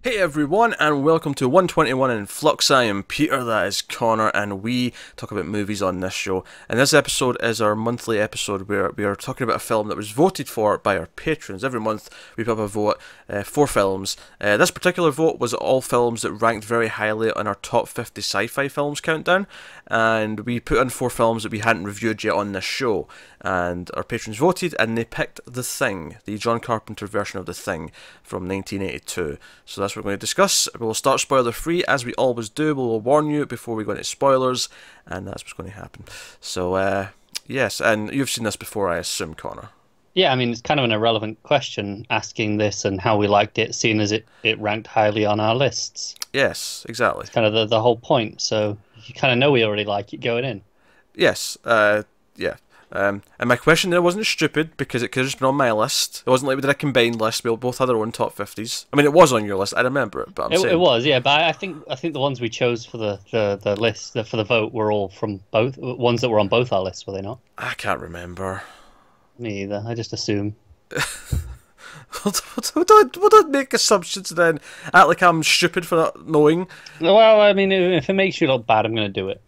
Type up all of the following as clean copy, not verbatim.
Hey everyone, and welcome to 121 in Flux. I am Peter, that is Connor, and we talk about movies on this show. And this episode is our monthly episode where we are talking about a film that was voted for by our patrons. Every month we put up a vote for films. This particular vote was all films that ranked very highly on our top 50 sci-fi films countdown, and we put in 4 films that we hadn't reviewed yet on this show. And our patrons voted, and they picked The Thing, the John Carpenter version of The Thing from 1982. So that's what we're going to discuss. We will start spoiler free, as we always do. We will warn you before we go into spoilers, and that's what's going to happen. So, yes, and you've seen this before, I assume, Connor. Yeah, I mean, it's kind of an irrelevant question asking this and how we liked it, seeing as it ranked highly on our lists. Yes, exactly. It's kind of the whole point, so you kind of know we already like it going in. Yes, yeah. And my question there wasn't stupid, because it could have just been on my list. It wasn't like we did a combined list. We both had our own top 50s. I mean, it was on your list. I remember it, but I'm saying... It was, yeah. But I think the ones we chose for the list for the vote were all from both ones that were on both our lists, were they not? I can't remember. Me either. I just assume. Don't make assumptions then. Act like I'm stupid for not knowing. Well, I mean, if it makes you look bad, I'm going to do it.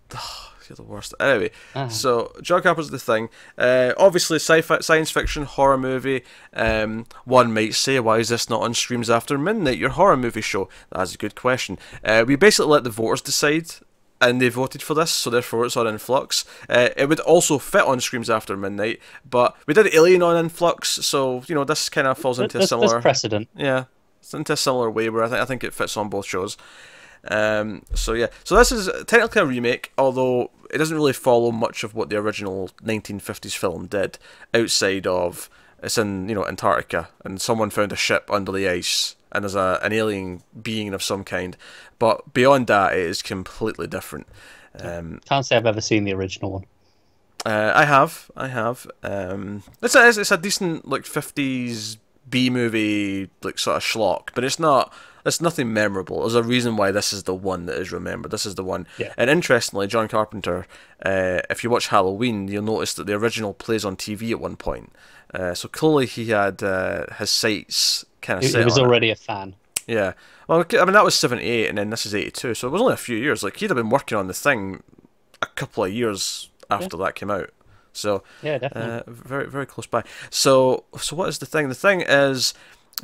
You're the worst. Anyway, so John Carpenter's The Thing. Obviously, sci-fi, science fiction, horror movie. One might say, why is this not on Screams After Midnight, your horror movie show? That's a good question. We basically let the voters decide, and they voted for this, so therefore it's on In Flux. It would also fit on Screams After Midnight, but we did Alien on In Flux, so, you know, this kind of falls into a similar... There's precedent. Yeah, it's into a similar way where I think it fits on both shows. So yeah, so this is technically a remake, although it doesn't really follow much of what the original 1950s film did, outside of it's in, you know, Antarctica, and someone found a ship under the ice, and there's an alien being of some kind, but beyond that it is completely different. Can't say I've ever seen the original one. I have. It's a decent like 50s B movie, like sort of schlock, but it's nothing memorable. There's a reason why this is the one that is remembered. This is the one. Yeah. And interestingly, John Carpenter, if you watch Halloween, you'll notice that the original plays on TV at one point. So clearly he had his sights kind of set He was on already it. a fan. Yeah. Well, I mean, that was 78, and then this is 82, so it was only a few years. Like, he'd have been working on The Thing a couple of years after that came out. So, yeah, definitely. very, very close by. So what is The Thing? The Thing is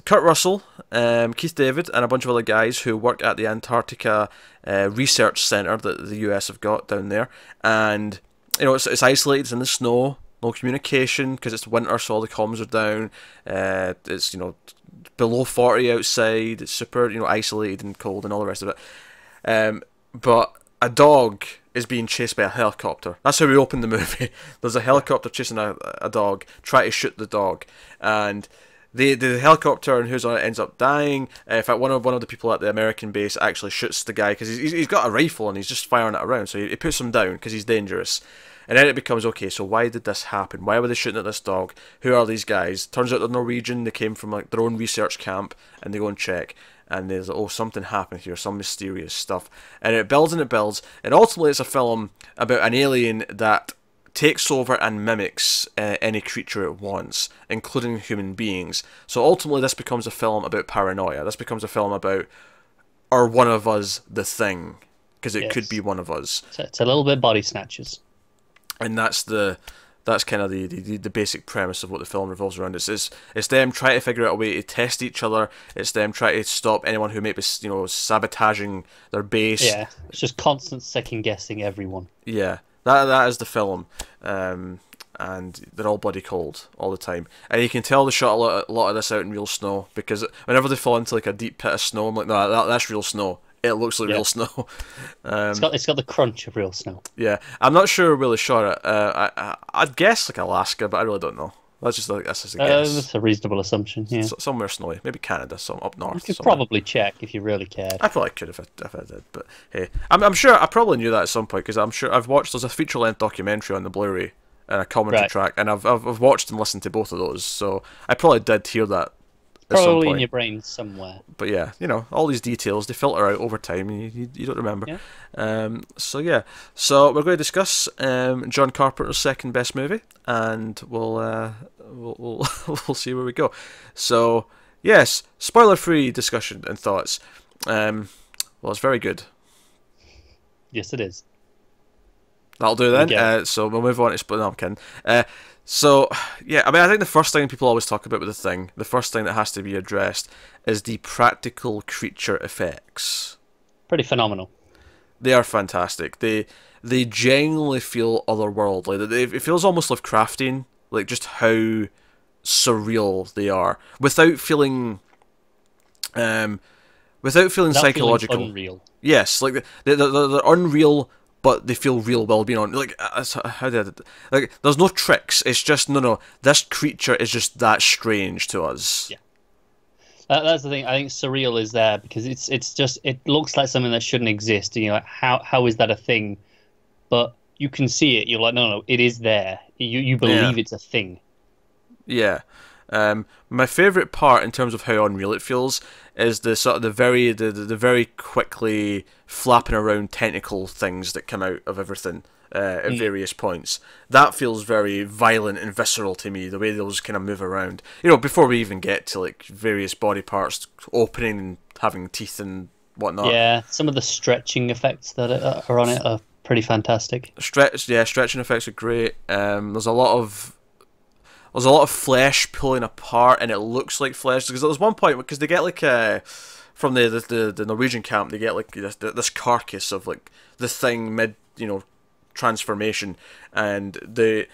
Kurt Russell, Keith David, and a bunch of other guys who work at the Antarctica research centre that the US have got down there. And, you know, it's isolated, it's in the snow, no communication, because it's winter, so all the comms are down. It's, you know, below 40 outside, it's super, you know, isolated and cold and all the rest of it. But a dog is being chased by a helicopter. That's how we open the movie. There's a helicopter chasing a dog, trying to shoot the dog, and the helicopter and who's on it ends up dying. In fact, one of the people at the American base actually shoots the guy because he's got a rifle and he's just firing it around, so he puts him down because he's dangerous. And then it becomes, okay, so why did this happen? Why were they shooting at this dog? Who are these guys? Turns out they're Norwegian. They came from like their own research camp, and they go and check. And there's like, oh, something happened here, some mysterious stuff. And it builds and it builds. And ultimately it's a film about an alien that takes over and mimics any creature it wants, including human beings. So ultimately this becomes a film about paranoia. This becomes a film about, are one of us the Thing? Because it could be one of us. It's a little bit Body Snatchers. And that's kind of the basic premise of what the film revolves around. It's them trying to figure out a way to test each other. It's them trying to stop anyone who may be, you know, sabotaging their base. Yeah, it's just constant second guessing everyone. Yeah, that is the film, and they're all bloody cold all the time. And you can tell they shot a lot of this out in real snow, because whenever they fall into like a deep pit of snow, I'm like, no, that's real snow. It looks like real snow. It's got the crunch of real snow. Yeah, I'm not sure where they shot it. I'd guess like Alaska, but I really don't know. That's just a guess. That's a reasonable assumption. Yeah, somewhere snowy, maybe Canada, some up north. You could somewhere. probably check if you really cared. I probably could if I did, but hey, I'm sure I probably knew that at some point, because I'm sure I've watched. There's a feature-length documentary on the Blu-ray and a commentary track, and I've watched and listened to both of those, so I probably did hear that. Probably in your brain somewhere. But yeah, you know, all these details, they filter out over time, and you don't remember. Yeah. So we're going to discuss John Carpenter's second best movie, and we'll see where we go. So Yes, spoiler-free discussion and thoughts. Well, it's very good. Yes, it is. That'll do then. So we'll move on to... No, I'm kidding. So, yeah, I mean, I think the first thing people always talk about with the first thing that has to be addressed is the practical creature effects. Pretty phenomenal. They are fantastic. They genuinely feel otherworldly. It feels almost Lovecraftian, like just how surreal they are, without feeling psychological. Feeling unreal. Yes, like they're unreal, but they feel real while being on. Like like there's no tricks. It's just no. This creature is just that strange to us. Yeah. That's the thing. I think surreal is there because it looks like something that shouldn't exist. You know, how is that a thing? But you can see it. You're like, no, it is there. You believe it's a thing. Yeah. My favourite part in terms of how unreal it feels is the sort of the very quickly flapping around tentacle things that come out of everything at various points. That feels very violent and visceral to me, the way those kind of move around. You know, before we even get to like various body parts opening and having teeth and whatnot. Yeah, some of the stretching effects that are on it are pretty fantastic. Stretching effects are great. There's a lot of flesh pulling apart, and it looks like flesh. Because there's one point because they get like from the Norwegian camp, they get like this carcass of like the thing mid transformation, and the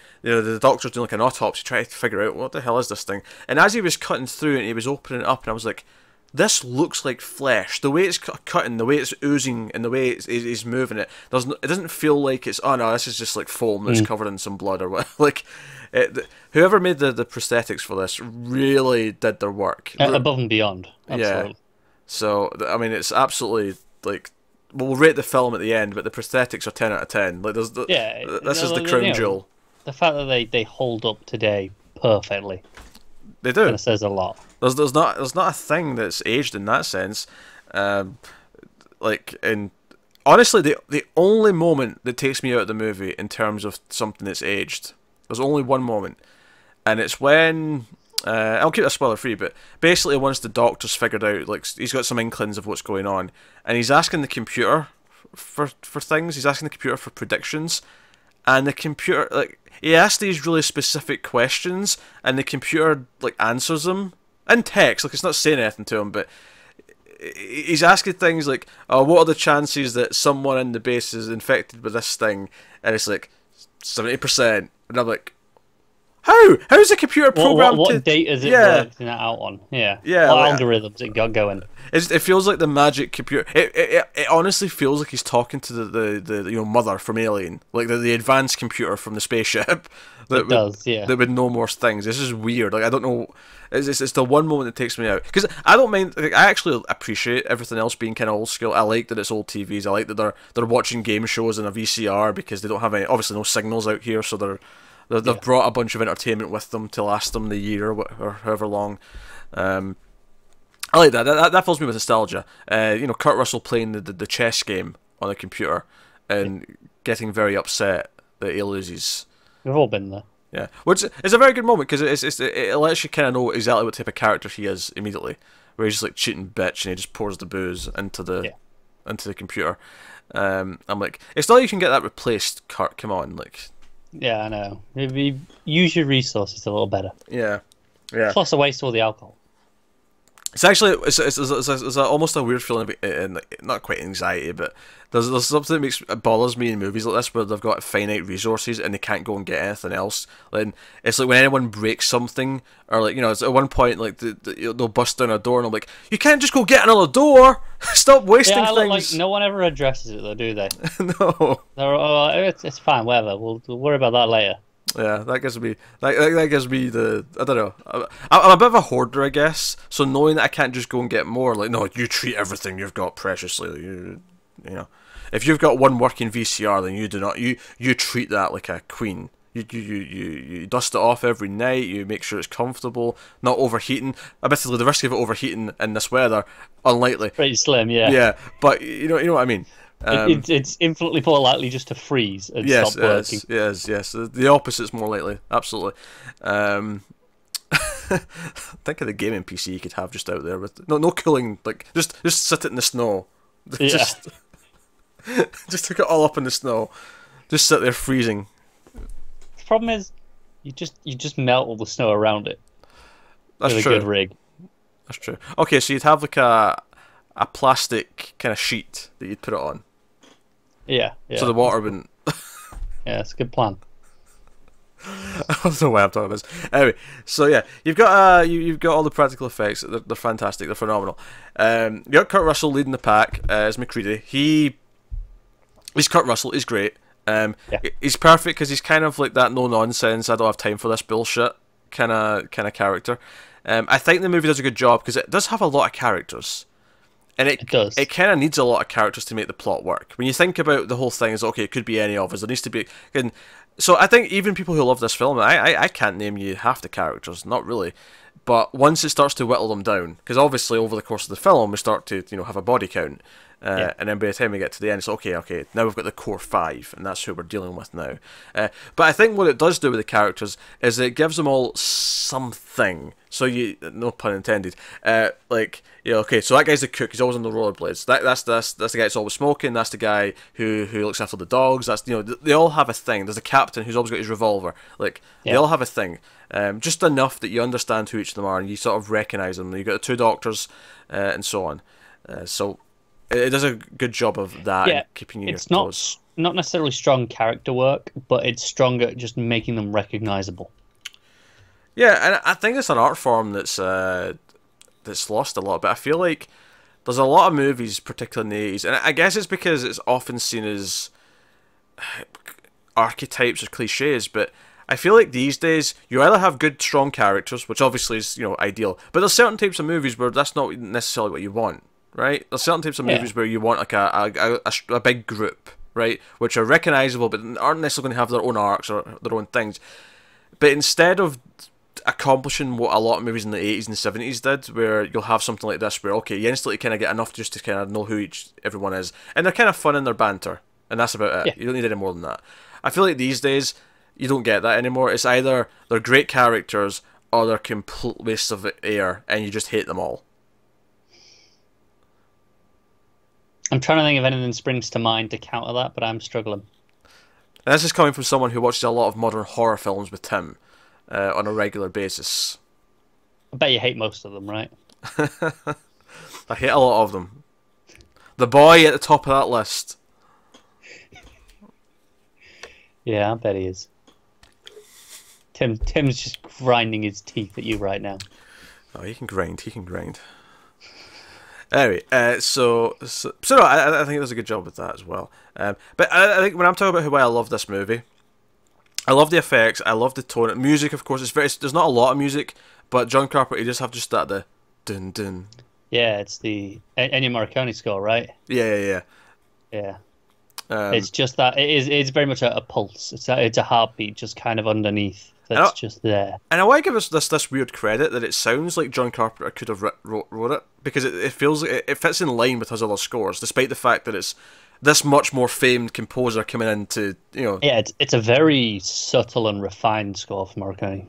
doctor's doing like an autopsy trying to figure out what the hell is this thing. And as he was cutting through it, and he was opening it up, and I was like, this looks like flesh. The way it's cutting, the way it's oozing, and the way it's moving it, it doesn't feel like it's, oh no, this is just like foam that's covered in some blood or what. Like, whoever made the prosthetics for this really did their work. Above and beyond. Absolutely. Yeah. So, I mean, it's absolutely, like, we'll rate the film at the end, but the prosthetics are 10 out of 10. Like, this is the crown jewel. The fact that they hold up today perfectly. They do. It says a lot. There's not a thing that's aged in that sense. And honestly, the only moment that takes me out of the movie in terms of something that's aged, there's only one moment, and it's when I'll keep that spoiler free, but basically once the doctor's figured out, like, he's got some inklings of what's going on, and he's asking the computer for things. He's asking the computer for predictions, and the computer, like, he asks these really specific questions, and the computer, like, answers them in text. Like, it's not saying anything to him, but he's asking things like, oh, what are the chances that someone in the base is infected with this thing? And it's like 70%, and I'm like, how's the computer programmed? What data is it working that out on? Yeah. What algorithms it got going? It feels like the magic computer. It honestly feels like he's talking to the mother from Alien, like the advanced computer from the spaceship. That would know more things. This is weird. Like, I don't know. It's the one moment that takes me out, because I don't mind. Like, I actually appreciate everything else being kind of old school. I like that it's old TVs. I like that they're watching game shows in a VCR because they don't have no signals out here, so they've brought a bunch of entertainment with them to last them the year or however long. I like that. That fills me with nostalgia. Kurt Russell playing the chess game on the computer and getting very upset that he loses. We've all been there. Yeah, which is a very good moment because it lets you kind of know exactly what type of character he is immediately. Where he's just like cheating bitch and he just pours the booze into the computer. I'm like, it's not like you can get that replaced, Kurt. Come on, like. Yeah, I know. Maybe use your resources a little better. Yeah. Plus, a waste all the alcohol. It's actually it's almost a weird feeling, and not quite anxiety, but there's something that bothers me in movies like this where they've got finite resources and they can't go and get anything else. Like, it's like when anyone breaks something, or like, it's at one point like they'll bust down a door and I'm like, you can't just go get another door. Stop wasting things. Like, no one ever addresses it though, do they? No. It's fine. Whatever. We'll worry about that later. Yeah, that gives me the, I don't know. I'm a bit of a hoarder, I guess. So knowing that I can't just go and get more, like, no, you treat everything you've got preciously. You if you've got one working VCR, then you do not. You treat that like a queen. You dust it off every night. You make sure it's comfortable, not overheating. Admittedly, the risk of it overheating in this weather, unlikely. Pretty slim, yeah. Yeah, but you know what I mean. It's infinitely more likely just to freeze and stop working. Yes. The opposite's more likely. Absolutely. Think of the gaming PC you could have just out there with no cooling, like just sit it in the snow. Yeah. Just took it all up in the snow. Just sit there freezing. The problem is, you just melt all the snow around it. That's with true. A good rig. That's true. Okay, so you'd have like a plastic kind of sheet that you'd put it on. Yeah. So the water wouldn't. Yeah, it's a good plan. I don't know why I'm talking about this. Anyway, so yeah, you've got you've got all the practical effects. They're fantastic. They're phenomenal. You got Kurt Russell leading the pack as MacReady. He's Kurt Russell. He's great. He's perfect because he's kind of like that no nonsense. I don't have time for this bullshit kind of character. I think the movie does a good job because it does have a lot of characters. And it does. It kind of needs a lot of characters to make the plot work. When you think about the whole thing, is okay, it could be any of us. There needs to be. And so I think even people who love this film, I can't name you half the characters, not really. But once it starts to whittle them down, because obviously over the course of the film we start to have a body count, and then by the time we get to the end, it's okay, now we've got the core 5, and that's who we're dealing with now. But I think what it does do with the characters is it gives them all something. So no pun intended. Okay, so that guy's the cook. He's always on the rollerblades. That's the guy that's always smoking. That's the guy who looks after the dogs. That's they all have a thing. There's a captain who's always got his revolver. They all have a thing. Just enough that you understand who each of them are and you sort of recognise them. You got the 2 doctors, and so on. So it does a good job of that. Yeah, keeping you. It's not necessarily strong character work, but it's stronger at just making them recognisable. Yeah, and I think it's an art form that's lost a lot. But I feel like there's a lot of movies, particularly in the 80s, and I guess it's because it's often seen as archetypes or cliches. But I feel like these days you either have good, strong characters, which obviously is ideal, but there's certain types of movies where that's not necessarily what you want, right? There's certain types of movies where you want like a big group, right, which are recognisable but aren't necessarily going to have their own arcs or their own things. But instead of accomplishing what a lot of movies in the 80s and 70s did, where you'll have something like this where, okay, you instantly kind of get enough just to kind of know who everyone is, and they're kind of fun in their banter, and that's about it. You don't need any more than that. I feel like these days you don't get that anymore. It's either they're great characters or they're complete wastes of air and you just hate them all. I'm trying to think if anything springs to mind to counter that, but I'm struggling. And this is coming from someone who watches a lot of modern horror films with Tim on a regular basis. I bet you hate most of them, right? I hate a lot of them. The boy at the top of that list. Yeah, I bet he is. Tim's just grinding his teeth at you right now. Oh, he can grind. Anyway, so no, I think it does a good job with that as well. But I think when I'm talking about why I love this movie, I love the effects, I love the tone. Music, of course, there's not a lot of music, but John Carpenter, he just have just that the dun dun. Yeah, it's the Ennio Morricone score, right? Yeah. It's just that it's very much a pulse. It's a heartbeat just kind of underneath. That's just there. And I want to give us this weird credit that it sounds like John Carpenter could have wrote it, because it feels it fits in line with his other scores, despite the fact that it's this much more famed composer coming in to Yeah, it's a very subtle and refined score for Morricone.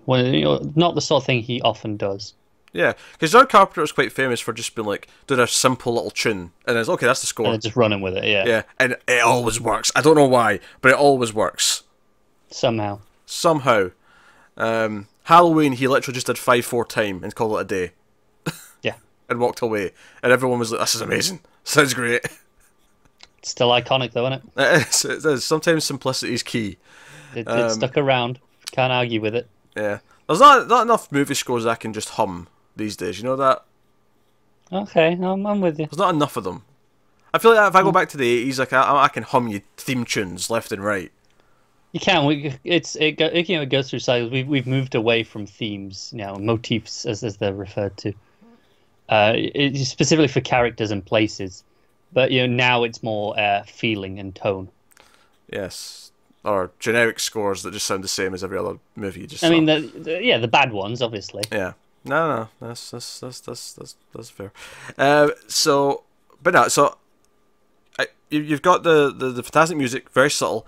Not the sort of thing he often does. Yeah, because John Carpenter is quite famous for just being like doing a simple little tune, and it's okay, that's the score. And just running with it, yeah. Yeah, and it always works. I don't know why, but it always works. Somehow. Halloween, he literally just did 5/4 time and called it a day. Yeah. And walked away, and everyone was like, "This is amazing. Sounds great." It's still iconic, though, isn't it? It is. Sometimes simplicity is key. It stuck around. Can't argue with it. Yeah, there's not enough movie scores I can just hum these days. You know that? Okay, I'm with you. There's not enough of them. I feel like if I go back to the 80s, like I can hum you theme tunes left and right. You can. It goes through cycles. We've moved away from themes now, motifs as they're referred to, specifically for characters and places. But now it's more feeling and tone. Yes, or generic scores that just sound the same as every other movie you just saw. I mean, the bad ones, obviously. Yeah, no, that's fair. You've got the fantastic music, very subtle.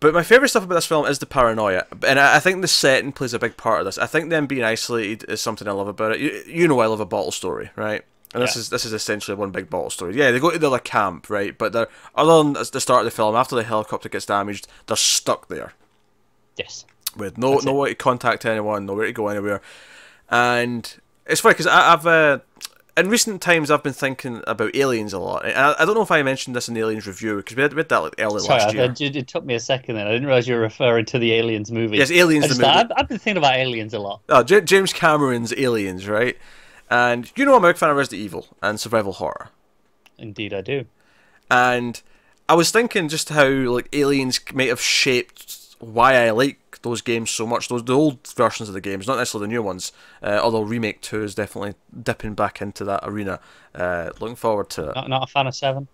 But my favourite stuff about this film is the paranoia, and I think the setting plays a big part of this. I think them being isolated is something I love about it. You know I love a bottle story, right? And this is essentially one big bottle story. Yeah, they go to the other camp, right? But they're, other than the start of the film, after the helicopter gets damaged, they're stuck there. Yes. With no way to contact anyone, nowhere to go anywhere. And it's funny because I've in recent times I've been thinking about aliens a lot. And I don't know if I mentioned this in the Aliens review because we had that like early last year. It took me a second then. I didn't realize you were referring to the Aliens movie. Yes, Aliens the movie. I've been thinking about Aliens a lot. Oh, James Cameron's Aliens, right? And you know I'm a big fan of Resident Evil and survival horror. Indeed, I do. And I was thinking just how like Aliens might have shaped why I like those games so much. The old versions of the games, not necessarily the new ones. Although Remake 2 is definitely dipping back into that arena. Looking forward to it. Not a fan of 7.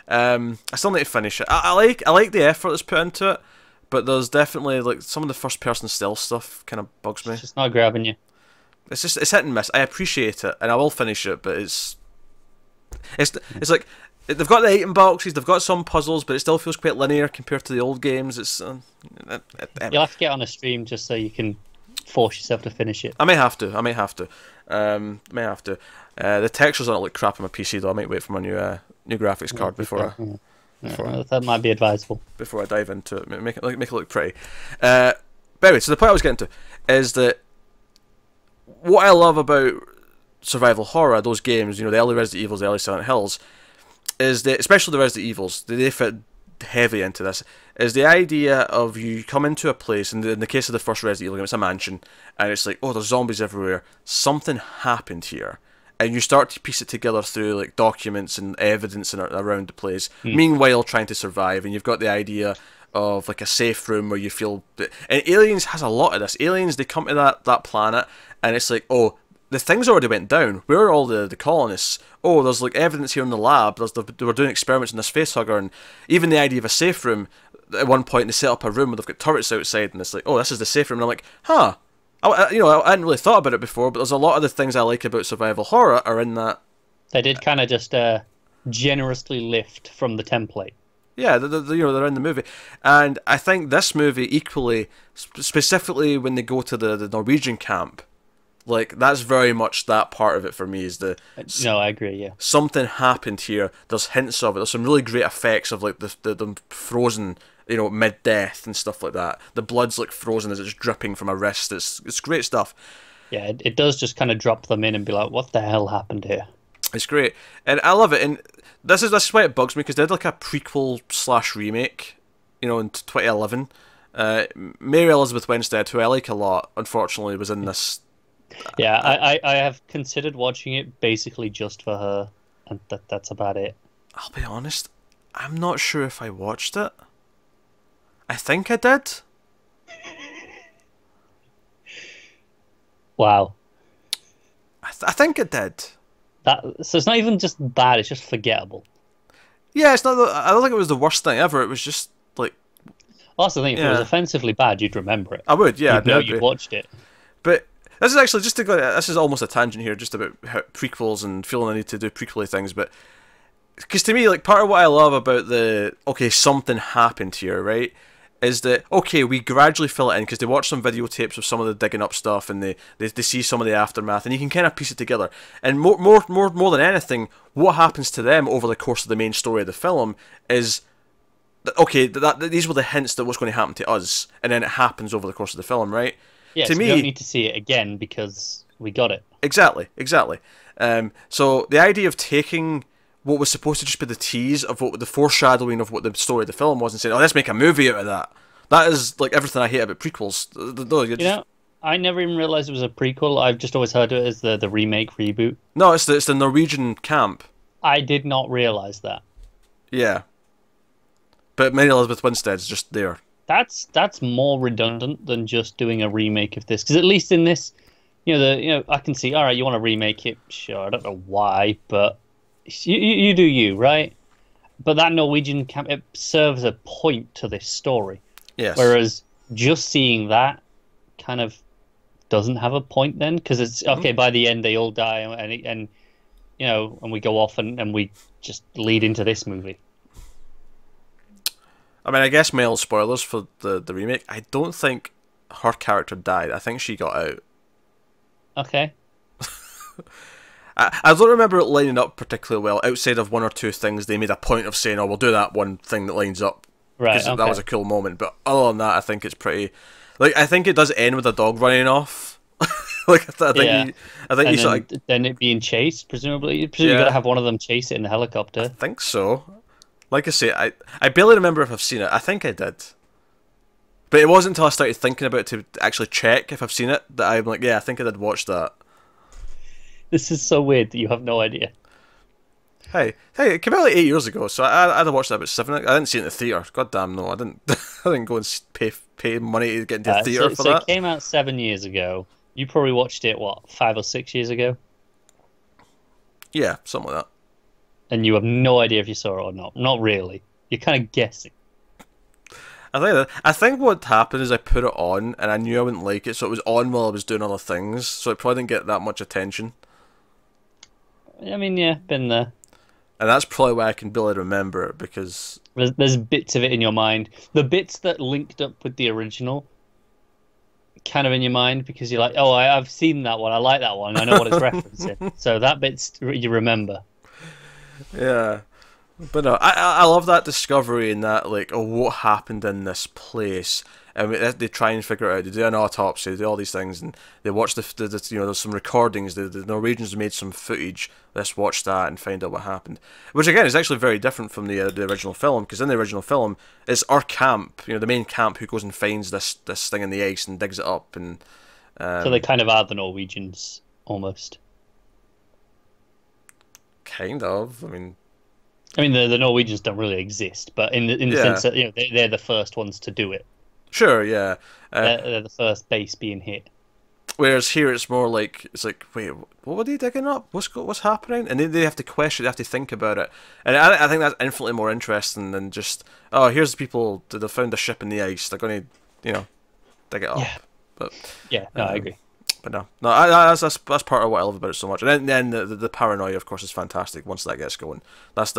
I still need to finish it. I like the effort that's put into it, but there's definitely like some of the first person stealth stuff kind of bugs me. It's just not grabbing you. It's hit and miss. I appreciate it, and I will finish it, but it's like they've got the item boxes, they've got some puzzles, but it still feels quite linear compared to the old games. It's you'll have to get on a stream just so you can force yourself to finish it. I may have to. The textures on it look crap on my PC though. I might wait for my new graphics card before that might be advisable before I dive into it. Make it look pretty. But anyway, so the point I was getting to is that what I love about survival horror, those games, the early Resident Evils, the early Silent Hills, is that, especially the Resident Evils, they fit heavy into this, is the idea of you come into a place, and in the case of the first Resident Evil game, it's a mansion, and it's like, oh, there's zombies everywhere, something happened here, and you start to piece it together through like documents and evidence around the place, meanwhile trying to survive, and you've got the idea of like a safe room where you feel that, and Aliens has a lot of this. Aliens, they come to that planet, and it's like, oh, the things already went down. Where are all the colonists? Oh, there's like evidence here in the lab. They were doing experiments in this facehugger, and even the idea of a safe room. At one point, they set up a room where they've got turrets outside, and it's like, oh, this is the safe room. And I'm like, huh. I hadn't really thought about it before, but there's a lot of the things I like about survival horror are in that. They did kind of just generously lift from the template. Yeah, they're in the movie, and I think this movie equally, specifically when they go to the Norwegian camp. Like, that's very much that part of it for me, is the... No, I agree, yeah. Something happened here. There's hints of it. There's some really great effects of, like, the frozen, mid-death and stuff like that. The blood's, like, frozen as it's dripping from a wrist. It's great stuff. Yeah, it does just kind of drop them in and be like, what the hell happened here? It's great. And I love it. And this is why it bugs me, because they did, like, a prequel/remake, in 2011. Mary Elizabeth Winstead, who I like a lot, unfortunately, was in this... Yeah, I have considered watching it basically just for her, and that's about it. I'll be honest, I'm not sure if I watched it. I think I did. Wow. I think it did. So it's not even just bad, it's just forgettable. Yeah, it's not. I don't think it was the worst thing ever. It was just like... Well, that's the thing, if it was offensively bad, you'd remember it. I would, yeah. You'd know you'd watched it. But... This is actually just to go. This is almost a tangent here, just about prequels and feeling I need to do prequely things. But because to me, like, part of what I love about something happened here, right, is that we gradually fill it in because they watch some videotapes of some of the digging up stuff, and they see some of the aftermath, and you can kind of piece it together. And more than anything, what happens to them over the course of the main story of the film is that these were the hints that what's going to happen to us, and then it happens over the course of the film, right? Yeah, so we don't need to see it again because we got it. Exactly. So the idea of taking what was supposed to just be the tease of what the foreshadowing of what the story of the film was and saying, oh, let's make a movie out of that. That is like everything I hate about prequels. I never even realized it was a prequel. I've just always heard of it as the remake reboot. No, it's the Norwegian camp. I did not realize that. Yeah. But Mary Elizabeth Winstead's just there. That's more redundant than just doing a remake of this, because at least in this, I can see. All right, you want to remake it? Sure, I don't know why, but you do you, right? But that Norwegian camp, it serves a point to this story. Yes. Whereas just seeing that kind of doesn't have a point then, because it's okay. By the end, they all die, and we go off and we just lead into this movie. I mean, I guess mild spoilers for the remake. I don't think her character died. I think she got out. Okay. I don't remember it lining up particularly well. Outside of one or two things, they made a point of saying, "Oh, we'll do that one thing that lines up." Right. Because that was a cool moment. But other than that, I think it's pretty. Like, I think it does end with a dog running off. Like, I think you sort of. Then it being chased, presumably. You gotta have one of them chase it in the helicopter. I think so. Like I say, I barely remember if I've seen it. I think I did. But it wasn't until I started thinking about it to actually check if I've seen it that I'm like, yeah, I think I did watch that. This is so weird that you have no idea. Hey, it came out like 8 years ago, so I'd have watched that about 7. I didn't see it in the theatre. God damn, no, I didn't. I didn't go and pay money to get into the theatre for that. So it came out 7 years ago. You probably watched it, what, 5 or 6 years ago? Yeah, something like that. And you have no idea if you saw it or not. Not really. You're kind of guessing. I think what happened is I put it on, and I knew I wouldn't like it, so it was on while I was doing other things, so it probably didn't get that much attention. I mean, yeah, been there. And that's probably why I can barely remember it, because... There's bits of it in your mind. The bits that linked up with the original, kind of in your mind, because you're like, oh, I've seen that one, I like that one, I know what it's referencing. So that bit's you remember. Yeah. But no, I love that discovery and that, like, oh, what happened in this place? And they try and figure it out. They do an autopsy, they do all these things, and they watch the you know, there's some recordings. The Norwegians made some footage. Let's watch that and find out what happened. Which again is actually very different from the original film, because in the original film, it's our camp, you know, the main camp, who goes and finds this thing in the ice and digs it up, and so they kind of are the Norwegians almost. Kind of. I mean, the Norwegians don't really exist, but in the sense that, you know, they're the first ones to do it. Sure, yeah. They're the first base being hit. Whereas here it's more like, it's like, wait, what were they digging up? What's happening? And they have to question, they have to think about it. And I think that's infinitely more interesting than just, oh, here's the people that have found a ship in the ice. They're going to, you know, dig it up. Yeah. But yeah, no, I agree. But no, that's part of what I love about it so much. And then the paranoia, of course, is fantastic once that gets going. That's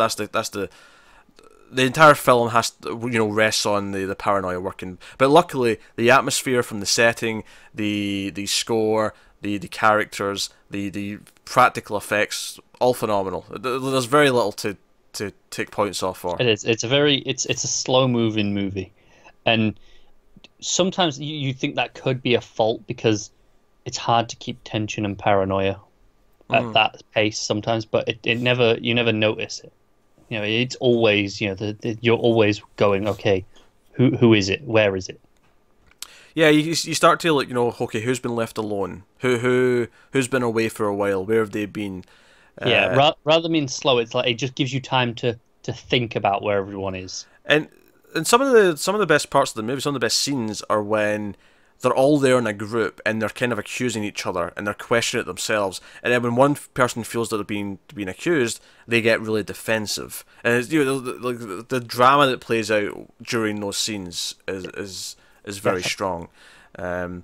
the entire film has to, you know, rests on the paranoia working. But luckily, the atmosphere from the setting, the score, the characters, the practical effects, all phenomenal. There's very little to take points off for. It is. It's a slow moving movie, and sometimes you think that could be a fault because it's hard to keep tension and paranoia at that pace sometimes, but you never notice it. You know, it's always, you know, you're always going, okay, who is it? Where is it? Yeah, you start to, like, you know, okay, who's been left alone? Who's been away for a while? Where have they been? Yeah, rather than being slow, it's like it just gives you time to think about where everyone is. And some of the best parts of the movie, some of the best scenes are when they're all there in a group and they're kind of accusing each other and they're questioning it themselves. And then when one person feels that they're being accused, they get really defensive. And it's, you know, the drama that plays out during those scenes is very strong. The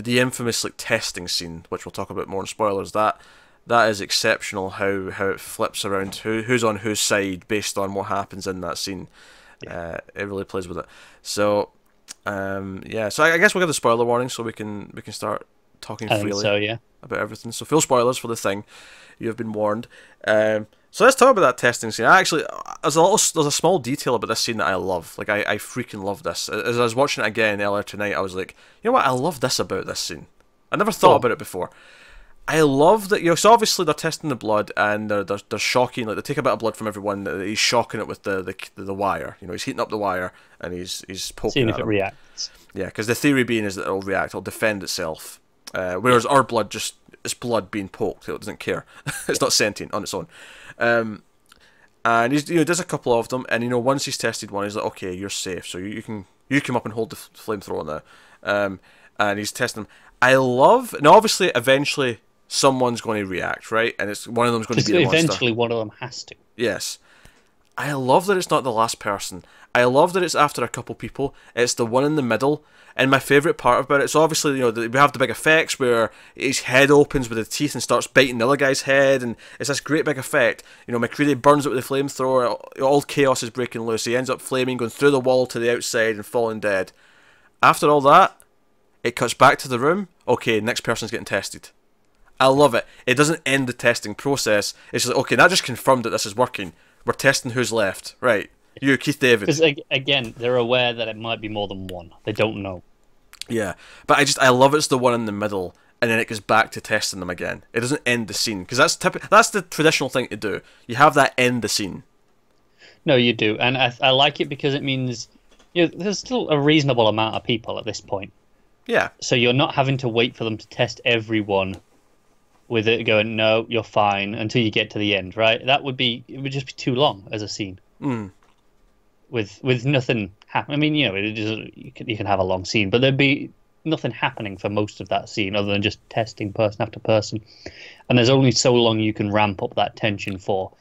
infamous, like, testing scene, which we'll talk about more in spoilers, that is exceptional. How it flips around who's on whose side based on what happens in that scene. Yeah. It really plays with it. So. Yeah, so I guess we'll give the spoiler warning so we can start talking freely about everything. So full spoilers for the thing. You have been warned. So let's talk about that testing scene. There's a small detail about this scene that I love. Like, I freaking love this. As I was watching it again earlier tonight, I was like, you know what? I love this about this scene. I never thought about it before. I love that, you know, so obviously they're testing the blood and they're shocking, like, they take a bit of blood from everyone, he's shocking it with the wire, you know, he's heating up the wire and he's poking seeing at if it them. reacts. Yeah, because the theory being is that it'll react, it'll defend itself, whereas our blood it's blood being poked, it doesn't care. It's not sentient on its own. And he's, you know, does a couple of them, and, you know, once he's tested one, he's like, okay, you're safe, so you come up and hold the flamethrower now. And he's testing them. I love, now obviously eventually someone's going to react, right? And it's one of them's going to be the monster. Eventually one of them has to. Yes. I love that it's not the last person. I love that it's after a couple people. It's the one in the middle. And my favourite part about it, so obviously, you know, we have the big effects where his head opens with the teeth and starts biting the other guy's head, and it's this great big effect. You know, McCready burns it with the flamethrower, all chaos is breaking loose, he ends up flaming, going through the wall to the outside and falling dead. After all that, it cuts back to the room. Okay, next person's getting tested. I love it. It doesn't end the testing process. It's like, okay, that just confirmed that this is working. We're testing who's left. Right. You, Keith David. Because, again, they're aware that it might be more than one. They don't know. Yeah. But I love it's the one in the middle, and then it goes back to testing them again. It doesn't end the scene. Because that's the traditional thing to do. You have that end the scene. No, you do. And I like it because it means, you know, there's still a reasonable amount of people at this point. Yeah. So you're not having to wait for them to test everyone with it going, no, you're fine, until you get to the end, right? It would just be too long as a scene. Mm. With nothing happening. I mean, you know, you can have a long scene, but there'd be nothing happening for most of that scene other than just testing person after person. And there's only so long you can ramp up that tension for.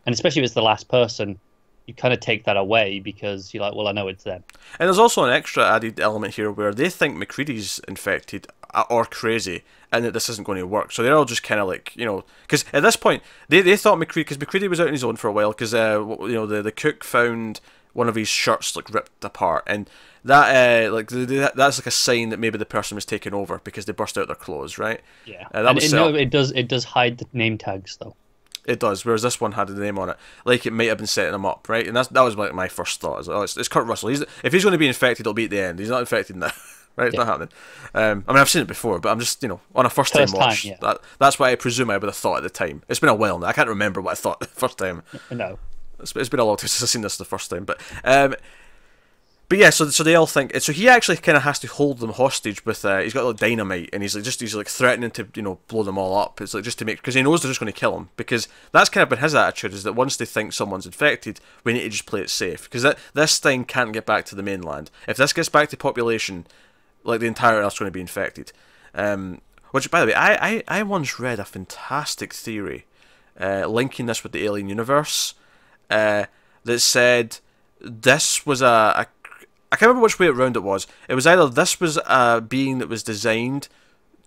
And especially if it's the last person, you kind of take that away because you're like, well, I know it's them. And there's also an extra added element here where they think McCready's infected or crazy and that this isn't going to work. So they're all just kind of like, you know, because at this point, they thought McCready, because McCready was out on his own for a while because, you know, the cook found one of his shirts like ripped apart, and that that's like a sign that maybe the person was taken over because they burst out their clothes, right? Yeah, it does hide the name tags though. It does, whereas this one had the name on it, like it might have been setting him up, right? And that was like my first thought. It's Kurt Russell. If he's going to be infected, it'll be at the end. He's not infected now, right? It's not happening. I mean, I've seen it before, but I'm just, you know, on a first time watch. Yeah. That's what I presume I would have thought at the time. It's been a while now. I can't remember what I thought the first time. No. It's been a long time since I've seen this the first time, but yeah, so they all think, so he actually kind of has to hold them hostage with, he's got like dynamite, and he's like threatening to, you know, blow them all up. It's like just to make, because he knows they're just going to kill him, because that's kind of been his attitude, is that once they think someone's infected, we need to just play it safe, because this thing can't get back to the mainland. If this gets back to population, like the entire Earth's going to be infected. Which, by the way, I once read a fantastic theory linking this with the alien universe, that said this was I can't remember which way around it was. It was either this was a being that was designed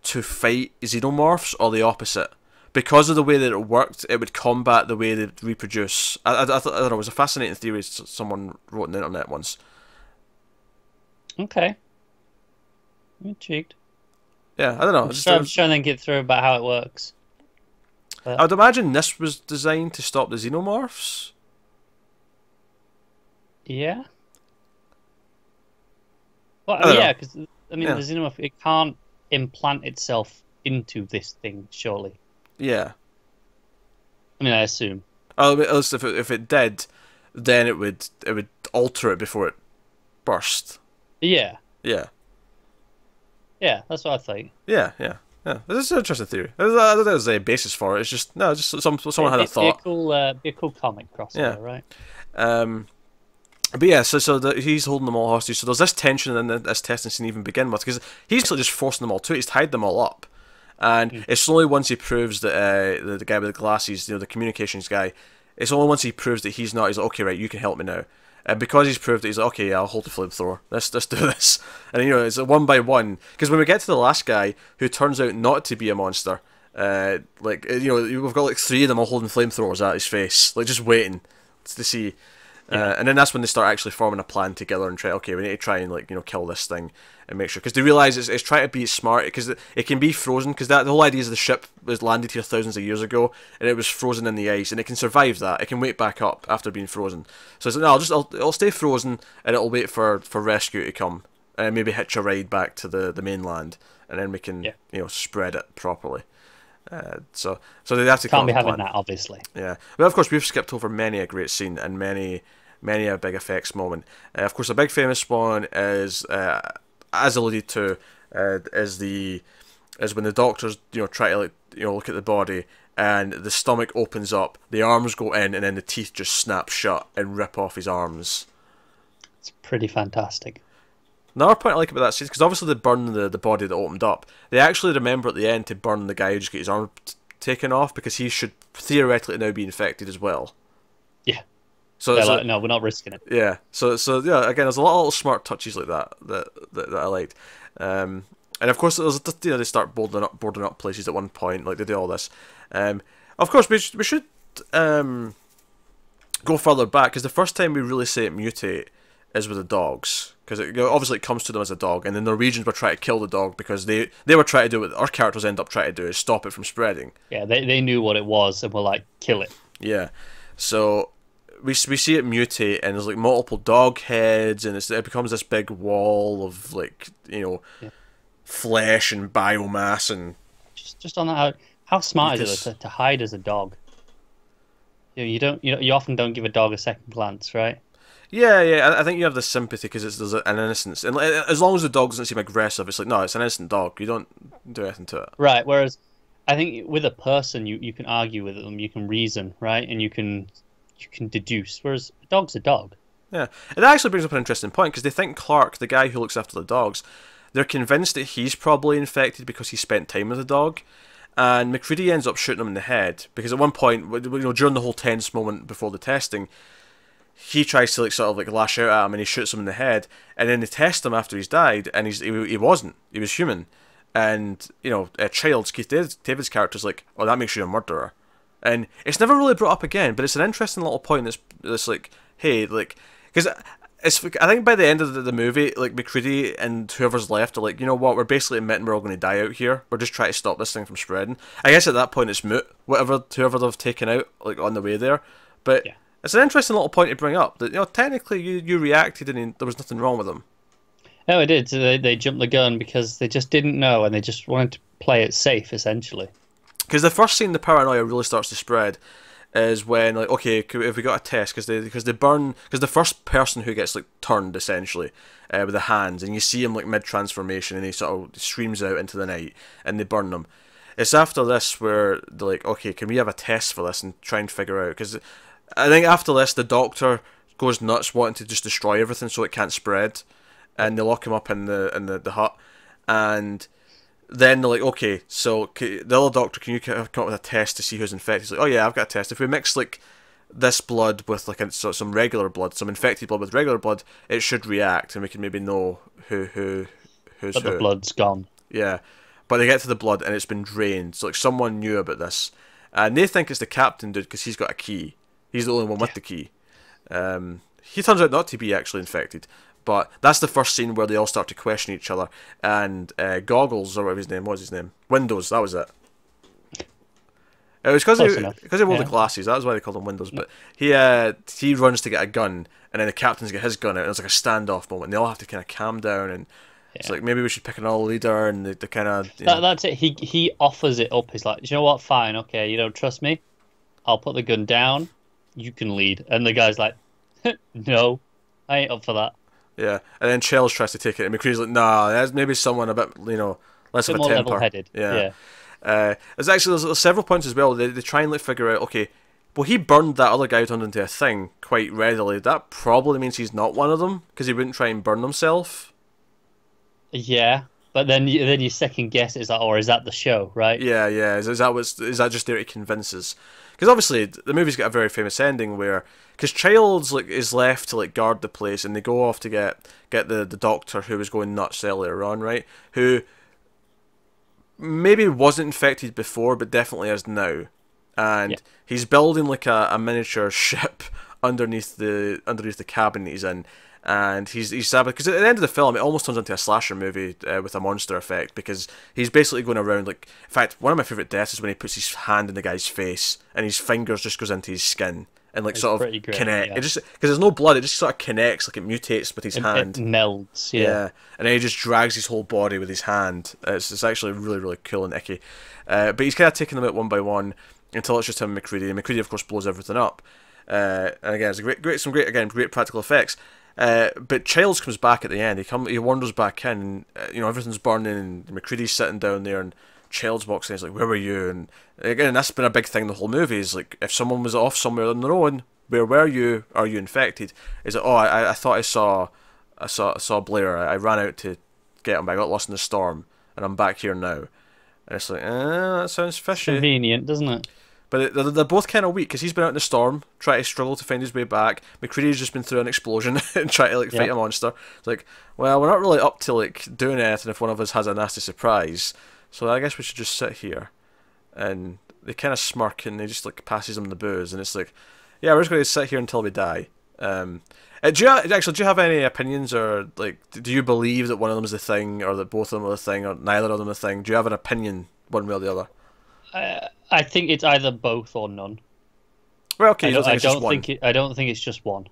to fight xenomorphs, or the opposite. Because of the way that it worked, it would combat the way they reproduce. I don't know, it was a fascinating theory someone wrote on the internet once. Okay. I'm intrigued. Yeah, I don't know. I'm just trying to think it through about how it works. But I'd imagine this was designed to stop the xenomorphs. Yeah. Well, yeah, because I mean, the xenomorph, it can't implant itself into this thing, surely. Yeah. I mean, I assume. Oh, if it did, then it would alter it before it burst. Yeah. Yeah. Yeah, that's what I think. Yeah. This is an interesting theory. I don't think there's a basis for it. It's just someone had a thought. Be a cool comic crossover, right? But yeah, so he's holding them all hostage. So there's this tension, and then this testing scene even begin with, because he's actually just forcing them all to it. He's tied them all up, and it's only once he proves that the guy with the glasses, you know, the communications guy, it's only once he proves that he's not. He's like, okay, right, you can help me now. And because he's proved that, he's like, okay, yeah, I'll hold the flamethrower. Let's do this. And you know, it's a one by one. Because when we get to the last guy, who turns out not to be a monster, like, you know, we've got like 3 of them all holding flamethrowers at his face, like just waiting to see. And then that's when they start actually forming a plan together and try, okay, we need to try and, like, you know, kill this thing and make sure, because they realise it's trying to be smart, because it can be frozen, because the whole idea is the ship was landed here thousands of years ago, and it was frozen in the ice, and it can survive that. It can wait back up after being frozen. So it's like, no, it'll stay frozen, and it'll wait for rescue to come, and maybe hitch a ride back to the mainland, and then we can, you know, spread it properly. So they have to can't be having that, obviously. Yeah, but of course we've skipped over many a great scene and many a big effects moment. Of course, a big famous one is, as alluded to, is when the doctors, you know, try to, like, you know, look at the body, and the stomach opens up, the arms go in, and then the teeth just snap shut and rip off his arms. It's pretty fantastic. Another point I like about that scene, because obviously they burn the body that opened up. They actually remember at the end to burn the guy who just got his arm taken off, because he should theoretically now be infected as well. Yeah. So, They're like, no, we're not risking it. yeah. So yeah. Again, there's a lot of little smart touches like that I liked. And of course, there's they start boarding up places at one point. Like they do all this. Of course, we should go further back because the first time we really see it mutate is with the dogs, because obviously it comes to them as a dog, and the Norwegians were trying to kill the dog because they were trying to do what our characters end up trying to do, is stop it from spreading. Yeah, they knew what it was and were like, kill it. Yeah, so we see it mutate, and there's like multiple dog heads, and it becomes this big wall of like Yeah. flesh and biomass, and Just on that, how smart is it to hide as a dog? You often don't give a dog a second glance, right? yeah. I think you have this sympathy because there's an innocence, and as long as the dog doesn't seem aggressive, it's like, no, it's an innocent dog. You don't do anything to it. Right. Whereas I think with a person, you can argue with them, you can reason, right, and you can deduce. Whereas a dog's a dog. Yeah, it actually brings up an interesting point because they think Clark, the guy who looks after the dogs, they're convinced that he's probably infected because he spent time with the dog. And McCready ends up shooting him in the head because at one point, during the whole tense moment before the testing, he tries to sort of lash out at him and he shoots him in the head. And then they test him after he's died, and he wasn't. He was human. And Childs, Keith David's character's like, oh, that makes you a murderer. And it's never really brought up again, but it's an interesting little point. That's like, hey, because I think by the end of the movie, McCready and whoever's left are like, you know what, we're basically admitting we're all going to die out here. We're just trying to stop this thing from spreading. I guess at that point it's moot, whoever they've taken out on the way there. But yeah, it's an interesting little point to bring up that technically you reacted and there was nothing wrong with them. No, it did. So they jumped the gun because they just didn't know and they just wanted to play it safe, essentially. Because the first scene the paranoia really starts to spread is when, okay, if we got a test, because the first person who gets turned essentially with the hands, and you see him mid transformation, and he sort of screams out into the night, and they burn them. It's after this where they're like, okay, can we have a test for this and try and figure out? Because I think after this, the doctor goes nuts wanting to just destroy everything so it can't spread, and they lock him up in the hut, and then they're like, okay, so the other doctor, can you come up with a test to see who's infected? He's like, oh yeah, I've got a test. If we mix this blood with some regular blood, some infected blood with regular blood, it should react, and we can maybe know who's but the blood's gone. Yeah, but they get to the blood and it's been drained. So someone knew about this, and they think it's the captain dude because he's got a key. He's the only one with the key. He turns out not to be actually infected. But that's the first scene where they all start to question each other, and Goggles, or whatever his name was, Windows, that was it. It was because he wore the glasses, that was why they called him Windows. But he runs to get a gun, and then the captain's get his gun out, and it's like a standoff moment, and they all have to kind of calm down, and it's like, maybe we should pick another leader, and they kind of... That's it, he offers it up, he's like, do you know what, fine, okay, you don't trust me? I'll put the gun down, you can lead. And the guy's like, no, I ain't up for that. Yeah, and then Childs tries to take it, and McCready's like, nah, there's maybe someone a bit, less of a more temper. level-headed. Yeah. There's several points as well. They try and figure out, okay, well, he burned that other guy turned into a thing quite readily. That probably means he's not one of them, because he wouldn't try and burn himself. Yeah, but then you second guess, is that, or is that the show, right? Yeah. Is that just there to convince us? Because obviously the movie's got a very famous ending where, because Childs is left to guard the place, and they go off to get the doctor who was going nuts earlier on, right? Who maybe wasn't infected before, but definitely is now, and he's building a miniature ship underneath the cabin that he's in. And he's sad because at the end of the film, it almost turns into a slasher movie with a monster effect, because he's basically going around in fact, one of my favourite deaths is when he puts his hand in the guy's face and his fingers just goes into his skin and sort of connect. Yeah. It just, because there's no blood, it just sort of connects, it mutates with his hand. It melts, yeah. And then he just drags his whole body with his hand. It's actually really, really cool and icky. But he's kind of taking them out one by one until it's just him and McCready. And McCready, of course, blows everything up. And again, it's great practical effects. But Childs comes back at the end. He wanders back in, and everything's burning, and McCready's sitting down there, and Childs walks in. He's like, "Where were you?" And again, that's been a big thing the whole movie. Is if someone was off somewhere on their own, where were you? Are you infected? Is it? Oh, I thought I saw Blair. I ran out to get him, but I got lost in the storm, and I'm back here now. And it's like, that sounds fishy. Convenient, doesn't it? But they're both kind of weak because he's been out in the storm, trying to struggle to find his way back. McCready's just been through an explosion and trying to like fight a monster. It's like, well, we're not really up to like doing anything if one of us has a nasty surprise. So I guess we should just sit here. And they kind of smirk and they just like passes them the booze and it's like, yeah, we're just going to sit here until we die. Do you have any opinions or like do you believe that one of them is the thing or that both of them are the thing or neither of them are the thing? Do you have an opinion one way or the other? I think it's either both or none. Well, okay, I don't think it's just one.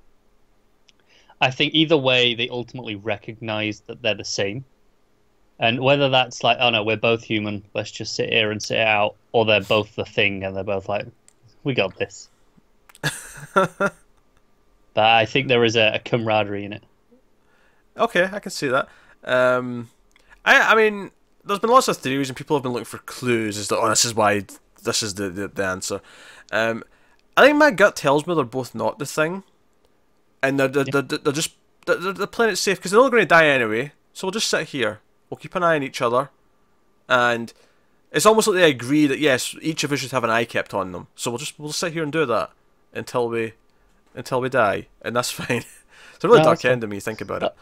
I think either way they ultimately recognize that they're the same. And whether that's like, oh no, we're both human, let's just sit here and sit it out, or they're both the thing and they're both like, we got this. But I think there is a camaraderie in it. Okay, I can see that. I mean, there's been lots of theories and people have been looking for clues as to, oh, this is why, this is the answer. I think my gut tells me they're both not the thing. And they're playing it safe because they're all going to die anyway. So we'll just sit here. We'll keep an eye on each other. And it's almost like they agree that, yes, each of us should have an eye kept on them. So we'll sit here and do that until we die. And that's fine. It's a really dark end to me, think about it.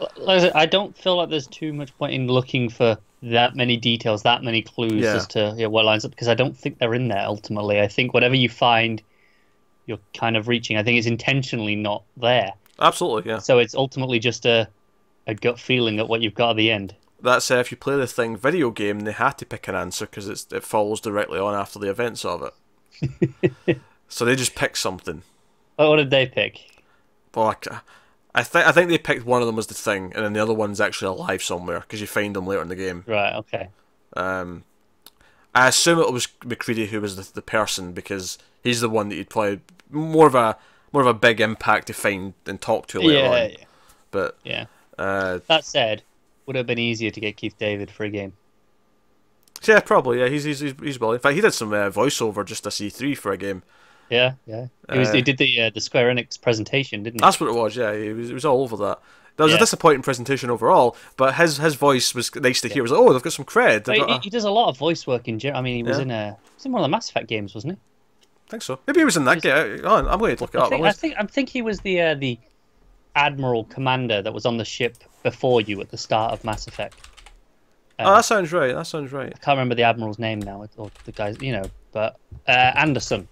I don't feel like there's too much point in looking for that many details, that many clues as to what lines up, because I don't think they're in there ultimately. I think whatever you find, you're kind of reaching. I think it's intentionally not there. Absolutely, yeah. So it's ultimately just a gut feeling at what you've got at the end. That said, if you play the Thing video game, they had to pick an answer because it follows directly on after the events of it. So they just picked something. What did they pick? Well, I think they picked one of them as the Thing, and then the other one's actually alive somewhere because you find them later in the game. Right. Okay. I assume it was McCready who was the person because he's the one that you'd play more of a big impact to find and talk to later on. Yeah. But yeah. That said, would have been easier to get Keith David for a game. Yeah, probably. Yeah, he's well. In fact, he did some voiceover just as E3 for a game. Yeah. He did the Square Enix presentation, didn't he? That's what it was. Yeah, he was all over that. That was a disappointing presentation overall, but his voice was nice to hear. It was like, oh, they've got some cred. He does a lot of voice work in general. I mean, he was in one of the Mass Effect games, wasn't he? I think so. Maybe he was in that game. Oh, I'm going to look it up. I think he was the Admiral Commander that was on the ship before you at the start of Mass Effect. That sounds right. I can't remember the Admiral's name now, or the guy's, but Anderson.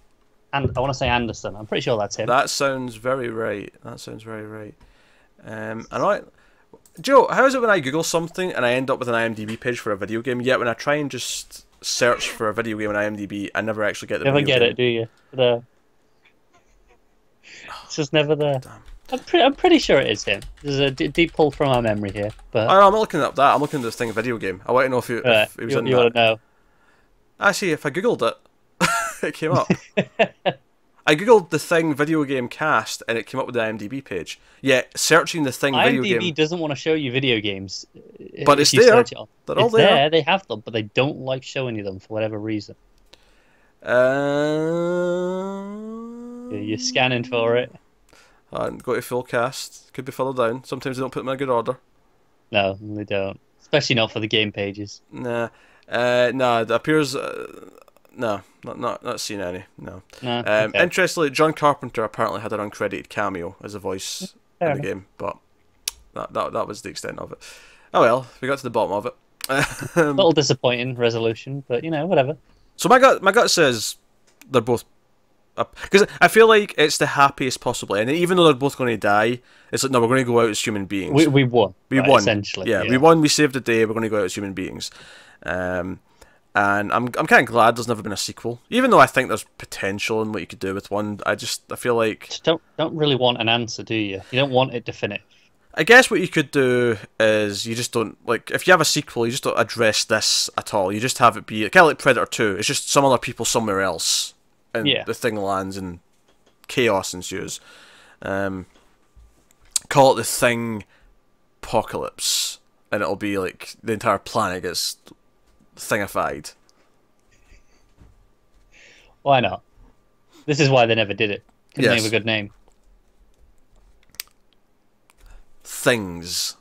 And I want to say Anderson. I'm pretty sure that's him. That sounds very right. Joe, how is it when I Google something and I end up with an IMDb page for a video game, yet when I try and just search for a video game on IMDb, I never actually get the video game? Never get it, do you? It's just never there. Damn. I'm pretty sure it is him. There's a deep pull from our memory here. But I'm not looking at that. I'm looking at this thing, video game. I want to know if he was in that. You want to know? Actually, if I Googled it, it came up. I googled the Thing video game cast and it came up with the IMDb page. Yeah, searching the Thing video game. IMDb doesn't want to show you video games. But it's there. They're all there. They have them, but they don't like showing you them for whatever reason. You're scanning for it. Go to full cast. Could be further down. Sometimes they don't put them in a good order. No, they don't. Especially not for the game pages. Nah. It appears... No, not seen any. No. Okay. Interestingly, John Carpenter apparently had an uncredited cameo as a voice in the game, but that was the extent of it. Oh well, we got to the bottom of it. A little disappointing resolution, but whatever. So my gut says they're both up because I feel like it's the happiest possible ending. Even though they're both going to die, it's like no, we're going to go out as human beings. We won. We won essentially. Yeah, we won. We saved the day. We're going to go out as human beings. And I'm kind of glad there's never been a sequel, even though I think there's potential in what you could do with one. I feel like just don't really want an answer, do you? You don't want it definitive. I guess what you could do is you just don't if you have a sequel, you just don't address this at all. You just have it be kind of like Predator 2. It's just some other people somewhere else, and the thing lands and chaos ensues. Call it the Thing Apocalypse, and it'll be like the entire planet gets thingified. Why not? This is why they never did it. Couldn't think of a good name. Things.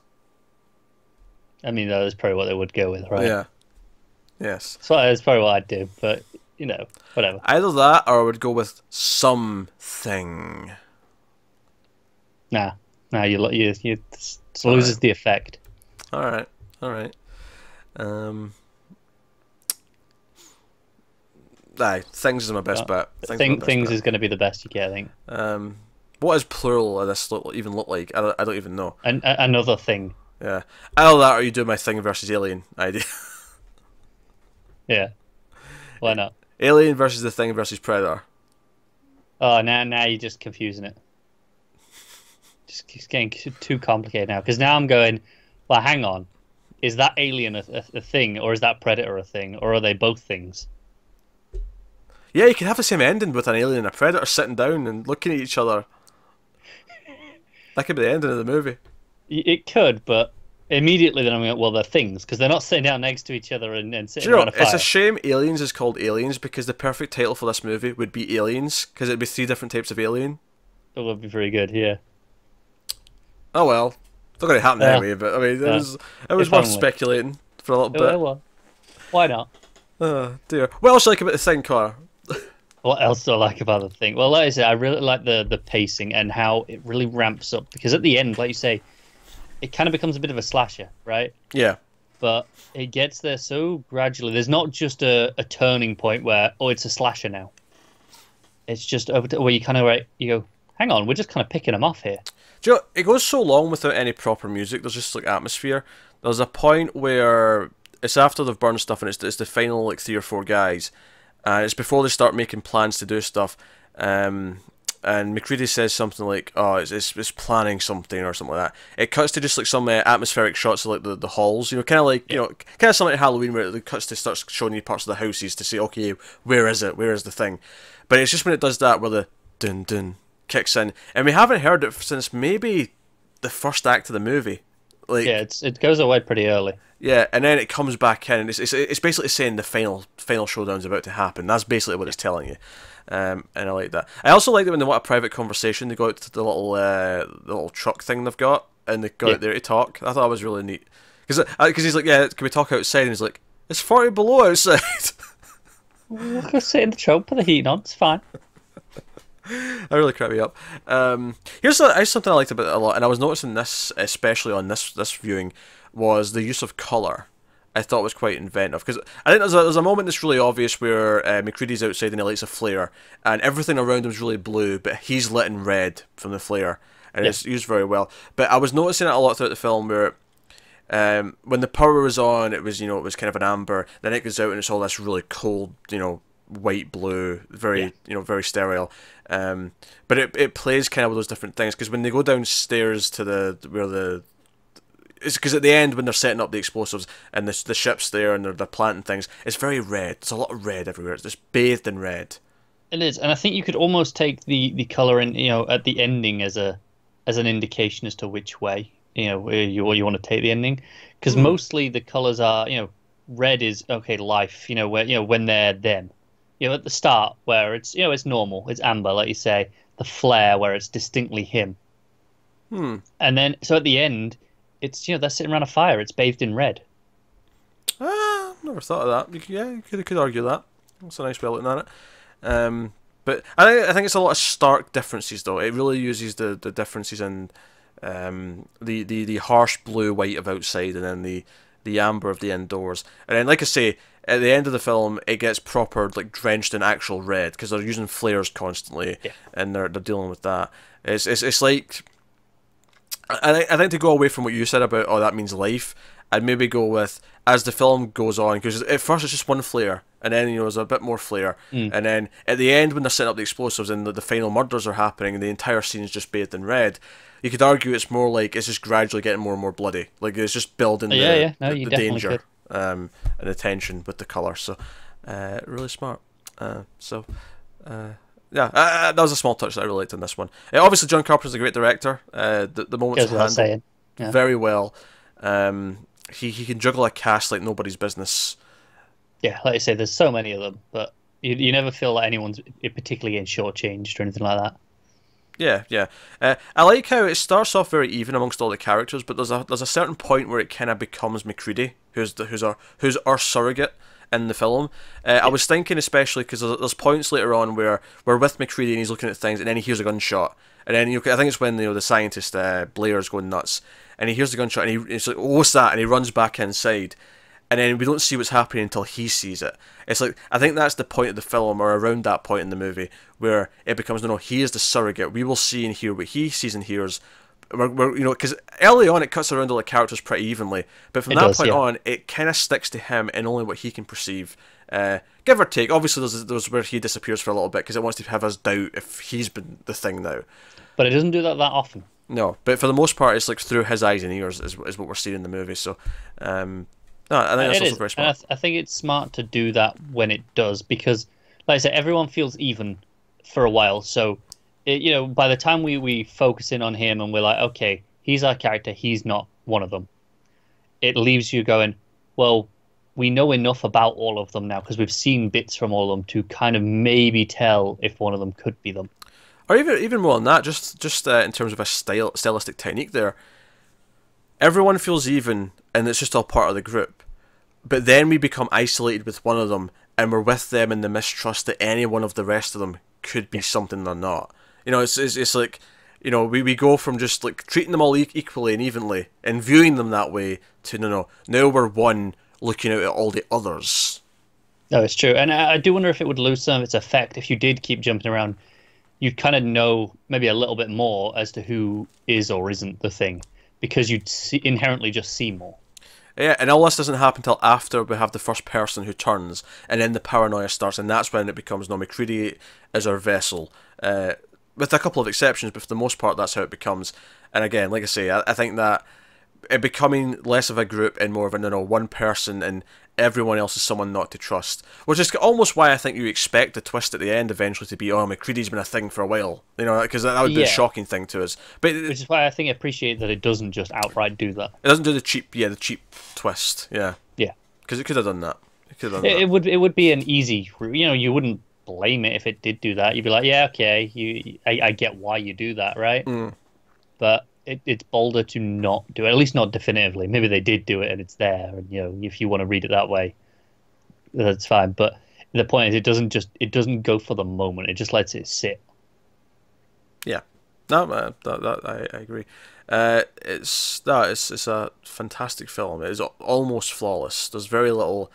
I mean, that's probably what they would go with, right? Yeah. Yes. So that's probably what I'd do, but you know, whatever. Either that, or I would go with something. Nah, you it All loses right. the effect. All right. All right. Um. Aye, things is my best bet. Things is my best Things bet. is going to be the best you get, I think. What is plural of this even look like? I don't even know. Another thing. Yeah. Either that, or you do my thing versus alien idea. Yeah, why not? Alien versus the Thing versus Predator. Oh, now you're just confusing it. Just it's getting too complicated now. Because now I'm going, well, hang on. Is that alien a thing, or is that predator a thing, or are they both things? Yeah, you can have the same ending with an alien and a predator sitting down and looking at each other. That could be the ending of the movie. It could, but immediately then I'm going, well, they're things, because they're not sitting down next to each other and Do sitting you know, around a it's a fire. shame Aliens is called Aliens, because the perfect title for this movie would be Aliens, because it'd be 3 different types of alien. That would be very good, yeah. Oh well. It's not going to happen Yeah. anyway, but I mean, Yeah. it was If worth only. speculating for a little Oh, bit. well, why not? Oh dear. What else do you like about the Thing, Connor? What else do I like about the thing? Well, like I said, I really like the pacing and how it really ramps up, because at the end, like you say, it kind of becomes a bit of a slasher, right? Yeah. But it gets there so gradually. There's not just a turning point where, oh, it's a slasher now. It's just where you kind of you go, hang on, we're just kind of picking them off here. Do you know, it goes so long without any proper music. There's just like atmosphere. There's a point where it's after they've burned stuff, and it's the final like 3 or 4 guys, and it's before they start making plans to do stuff. And McCready says something like, "Oh, it's planning something," or something like that. It cuts to just like some atmospheric shots of like the halls, kind of like kind of something like Halloween, where it cuts to starts showing you parts of the houses to say, okay, where is it? Where is the thing? But it's just when it does that where the dun dun kicks in, and we haven't heard it since maybe the first act of the movie. Like, Yeah, it goes away pretty early. yeah, and then it comes back in, and it's basically saying the final showdown's about to happen. That's basically what it's telling you, and I like that. I also like that when they want a private conversation, they go out to the little truck thing they've got, and they go out there to talk. I thought that was really neat, because he's like, yeah, can we talk outside? And he's like, it's 40 below outside. We'll go sit in the truck, put the heat on, it's fine. That really cracked me up. Here's something I liked about it a lot, and I was noticing this especially on this viewing, was the use of colour. I thought was quite inventive, because I think there's a moment that's really obvious where McCready's outside and he lights a flare, and everything around him's really blue, but he's lit in red from the flare, and it's used very well. But I was noticing it a lot throughout the film where when the power was on, it was kind of an amber. Then it goes out and it's all this really cold, white blue, very very sterile. But it plays kind of with those different things, because when they go downstairs to it's because at the end when they're setting up the explosives and the ship's there and they're planting things, it's very red. There's a lot of red everywhere. It's just bathed in red. It is, and I think you could almost take the color in, at the ending as an indication as to which way where you want to take the ending, because mostly the colors are red is okay, life, where when they're them, at the start where it's it's normal, it's amber, like you say, the flare where it's distinctly him, and then so at the end it's they're sitting around a fire, it's bathed in red. Never thought of that. You could argue that. That's a nice way of looking at it. But I think it's a lot of stark differences, though. It really uses the differences in the harsh blue white of outside, and then the amber of the indoors. And then, like I say, at the end of the film, it gets proper like drenched in actual red, because they're using flares constantly, and they're dealing with that. It's like, I think to go away from what you said about that means life, I'd maybe go with, as the film goes on, because at first it's just one flare, and then there's a bit more flare, and then at the end when they're setting up the explosives and the final murders are happening, and the entire scene is just bathed in red. You could argue it's more like it's just gradually getting more and more bloody, like it's just building the danger and the tension with the colour. So really smart. That was a small touch that I really liked in this one. Obviously, John Carpenter's a great director. The moments handled very well. He can juggle a cast like nobody's business. Yeah, like I say, there's so many of them, but you never feel like anyone's particularly getting shortchanged or anything like that. Yeah. I like how it starts off very even amongst all the characters, but there's a certain point where it kind of becomes McCready, who's our surrogate, in the film. I was thinking especially because there's points later on where we're with McCready and he's looking at things, and then he hears a gunshot, and then I think it's when the scientist Blair's going nuts, and he hears the gunshot, and he's like, oh, "What's that?" And he runs back inside, and then we don't see what's happening until he sees it. It's like, I think that's the point of the film, or around that point in the movie, where it becomes, no, he is the surrogate. We will see and hear what he sees and hears. Because early on it cuts around all the characters pretty evenly, but from that point on, it kind of sticks to him and only what he can perceive, give or take. Obviously, there's where he disappears for a little bit because it wants to have us doubt if he's been the thing now. But it doesn't do that often. No, but for the most part, it's like through his eyes and ears is what we're seeing in the movie. So, no, I think that's also very smart. And I think it's smart to do that when it does, because, like I said, everyone feels even for a while. So, by the time we focus in on him and we're like, okay, he's our character, he's not one of them, it leaves you going, well, we know enough about all of them now because we've seen bits from all of them to kind of maybe tell if one of them could be them. Or even more than that, just in terms of a stylistic technique there, everyone feels even and it's just all part of the group. But then we become isolated with one of them and we're with them in the mistrust that any one of the rest of them could be something they're not. It's like, we go from just like treating them all equally and evenly and viewing them that way to now we're one looking out at all the others. No, it's true. And I do wonder if it would lose some of its effect if you did keep jumping around. You'd kind of know maybe a little bit more as to who is or isn't the thing, because you'd inherently just see more. Yeah, and all this doesn't happen until after we have the first person who turns, and then the paranoia starts, and that's when it becomes, McCready is our vessel. With a couple of exceptions, but for the most part, that's how it becomes. And again, like I say, I think that it becoming less of a group and more of a one person, and everyone else is someone not to trust, which is almost why I think you expect the twist at the end eventually to be, McCready's been a thing for a while, because that would be a shocking thing to us. But which is why I think I appreciate that it doesn't just outright do that. It doesn't do the cheap twist, yeah, because it could have done that. It would be an easy, you wouldn't blame it if it did do that. You'd be like, yeah, okay, I get why you do that, right? But it's bolder to not do it, at least not definitively. Maybe they did do it and it's there, and if you want to read it that way, that's fine. But the point is, it doesn't go for the moment. It just lets it sit. Yeah, no, I agree. It's a fantastic film. It is almost flawless. There's very little,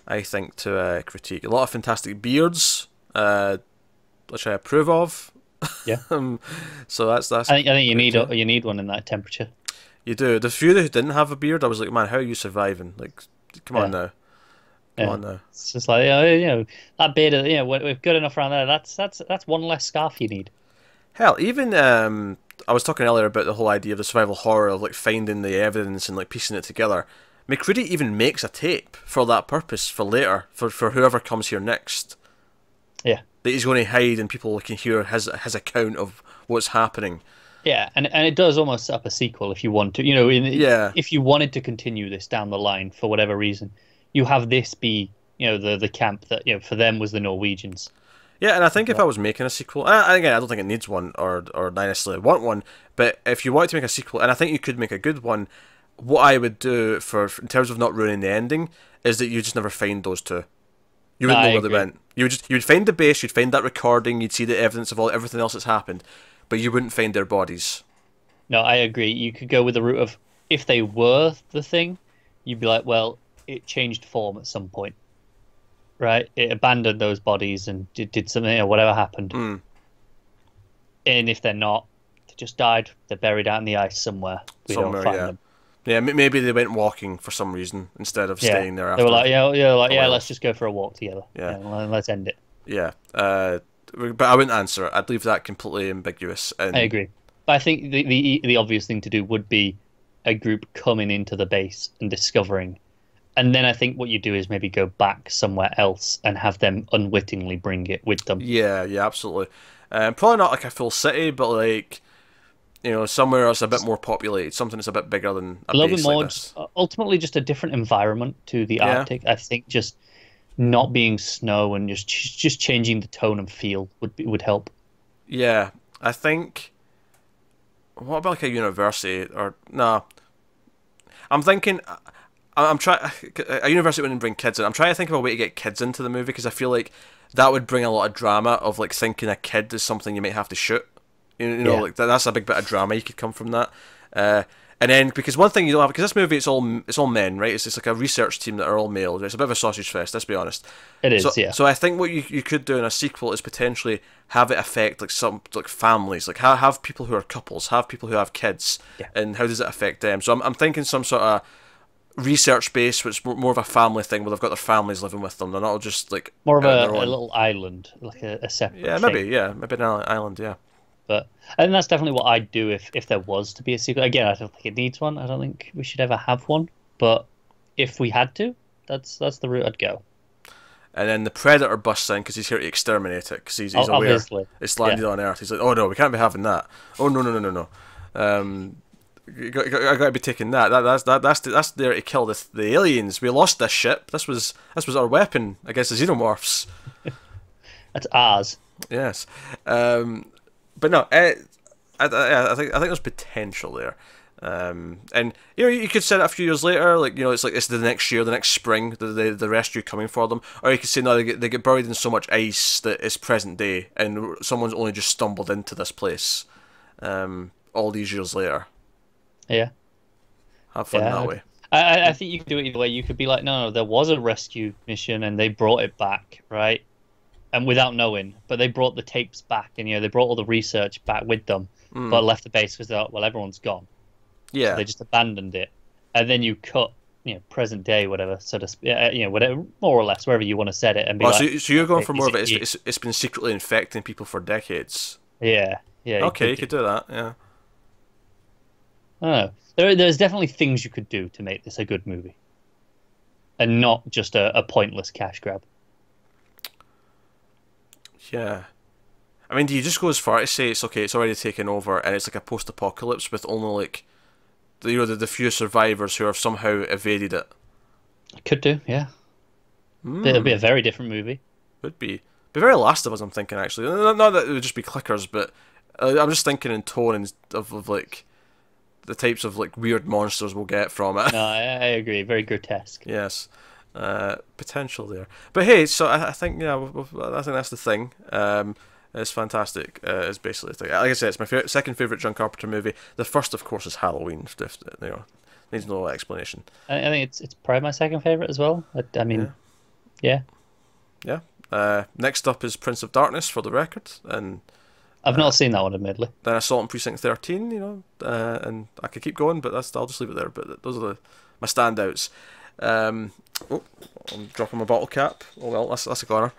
I think, to critique. A lot of fantastic beards, which I approve of. Yeah. So that's. I think you need one in that temperature. You do. The few that didn't have a beard, I was like, man, how are you surviving? Like, come on now. Come on now. It's just like, that beard. We've got enough around there. That's one less scarf you need. Hell, even I was talking earlier about the whole idea of the survival horror of like finding the evidence and like piecing it together. McCready even makes a tape for that purpose for later, for whoever comes here next. Yeah. That he's going to hide and people can hear his account of what's happening. Yeah, and it does almost set up a sequel if you want to. If you wanted to continue this down the line for whatever reason, you have this be, the camp that, for them was the Norwegians. Yeah, and I think if I was making a sequel, again, I don't think it needs one or I necessarily want one, but if you wanted to make a sequel, and I think you could make a good one, what I would do in terms of not ruining the ending is that you just never find those two. You wouldn't know where they went. You would find the base, you'd find that recording, you'd see the evidence of everything else that's happened, but you wouldn't find their bodies. No, I agree. You could go with the route of, if they were the thing, you'd be like, well, it changed form at some point, right? It abandoned those bodies and did something, or whatever happened. And if they're not, they just died. They're buried out in the ice somewhere. We don't find them. Yeah, maybe they went walking for some reason instead of staying there after. They were like, let's just go for a walk together. Yeah, let's end it. Yeah, but I wouldn't answer it. I'd leave that completely ambiguous. And I agree. But I think the obvious thing to do would be a group coming into the base and discovering. And then I think what you do is maybe go back somewhere else and have them unwittingly bring it with them. Yeah, absolutely. Probably not like a full city, but like, somewhere else a bit more populated, something that's a bit bigger than a little base bit more. Like this. Ultimately, just a different environment to the Arctic. I think just not being snow and just changing the tone and feel would help. Yeah, I think. What about like a university or no? I'm thinking. I'm trying. A university wouldn't bring kids in. I'm trying to think of a way to get kids into the movie because I feel like that would bring a lot of drama of like thinking a kid is something you might have to shoot. You know, Yeah. like that's a big bit of drama you could come from that. And then because one thing you don't have, because this movie it's all men, right? It's like a research team that are all male. It's a bit of a sausage fest. Let's be honest. It is, So yeah. so I think what you could do in a sequel is potentially have it affect like some like families, like have people who are couples, have people who have kids, Yeah. and how does it affect them? So I'm thinking some sort of research base, which is more of a family thing, where they've got their families living with them. They're not all just like More of out on a their own. little island, like a separate Yeah, thing. maybe an island. Yeah. But I think that's definitely what I'd do if there was to be a sequel. Again, I don't think it needs one. I don't think we should ever have one. But if we had to, that's the route I'd go. And then the Predator busts in because he's here to exterminate it because he's aware Obviously, it's landed yeah. on Earth. He's like, oh no, we can't be having that. Oh no no no no no. I got to be taking that. That's there to kill the aliens. We lost this ship. This was our weapon against the xenomorphs. That's ours. Yes. But no, I think there's potential there. And you know you could set it a few years later, like you know it's the next year, the next spring, the rescue coming for them, or you could say no, they get buried in so much ice that it's present day, and someone's only just stumbled into this place, all these years later. Yeah. Have fun Yeah. that way. I think you could do it either way. You could be like, no, there was a rescue mission and they brought it back, right? And without knowing, but they brought the tapes back, and you know they brought all the research back with them, but left the base because they thought, well, everyone's gone. Yeah. So they just abandoned it, and then you cut, you know, present day, whatever, so to you know, whatever, more or less, wherever you want to set it, and be Oh, like, so you're going okay, for more of it. is It's been secretly infecting people for decades. yeah, yeah. Okay, you could do that. Yeah. I don't know. There's definitely things you could do to make this a good movie, and not just a pointless cash grab. Yeah. I mean, do you just go as far to say it's okay, it's already taken over, and it's like a post-apocalypse with only like, the few survivors who have somehow evaded it? Could do, yeah. It'd be a very different movie. Would be very Last of Us. I'm thinking actually, not that it would just be clickers, but I'm just thinking in tone and of like the types of like weird monsters we'll get from it. No, I agree. Very grotesque. Yes. Potential there, but hey, so I think yeah, I think that's the thing. It's fantastic. It's basically the thing. Like I said, it's my second favorite John Carpenter movie. The first, of course, is Halloween. If, you know, needs no explanation. I think it's probably my second favorite as well. I mean, yeah. Next up is Prince of Darkness, for the record, and I've not seen that one, admittedly. then Assault on Precinct 13. You know, and I could keep going, but I'll just leave it there. But those are my standouts. Oh, I'm dropping my bottle cap. Oh well, that's a goner.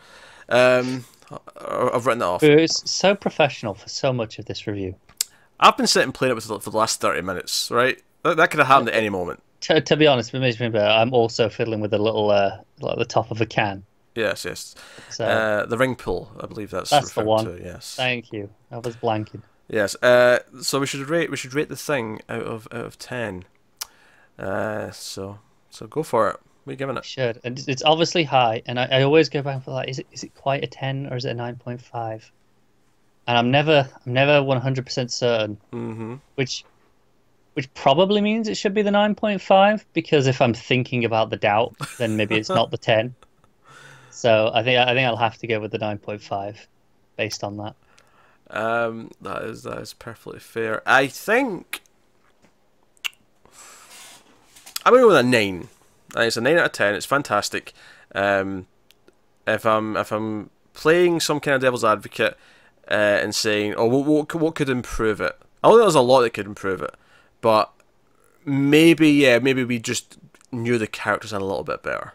I've written it off. It's so professional for so much of this review. I've been sitting playing it for the last 30 minutes, right? That could have happened at any moment. To be honest, it makes me better. I'm also fiddling with a little, like the top of a can. Yes. So The ring pull, I believe that's the referred one. to. Yes. Thank you. I was blanking. Yes. So we should rate the thing out of 10. So go for it. What are you giving it? Should, and it's obviously high, and I always go back for that. Is it quite a 10 or is it a 9.5? And I'm never 100% certain. Mm-hmm. Which probably means it should be the 9.5, because if I'm thinking about the doubt, then maybe it's not the 10. So I think I'll have to go with the 9.5 based on that. That is perfectly fair. I think I'm gonna go with a 9. It's a 9 out of 10. It's fantastic. If I'm playing some kind of devil's advocate and saying, oh, what could improve it? I don't think there's a lot that could improve it, but maybe we just knew the characters a little bit better.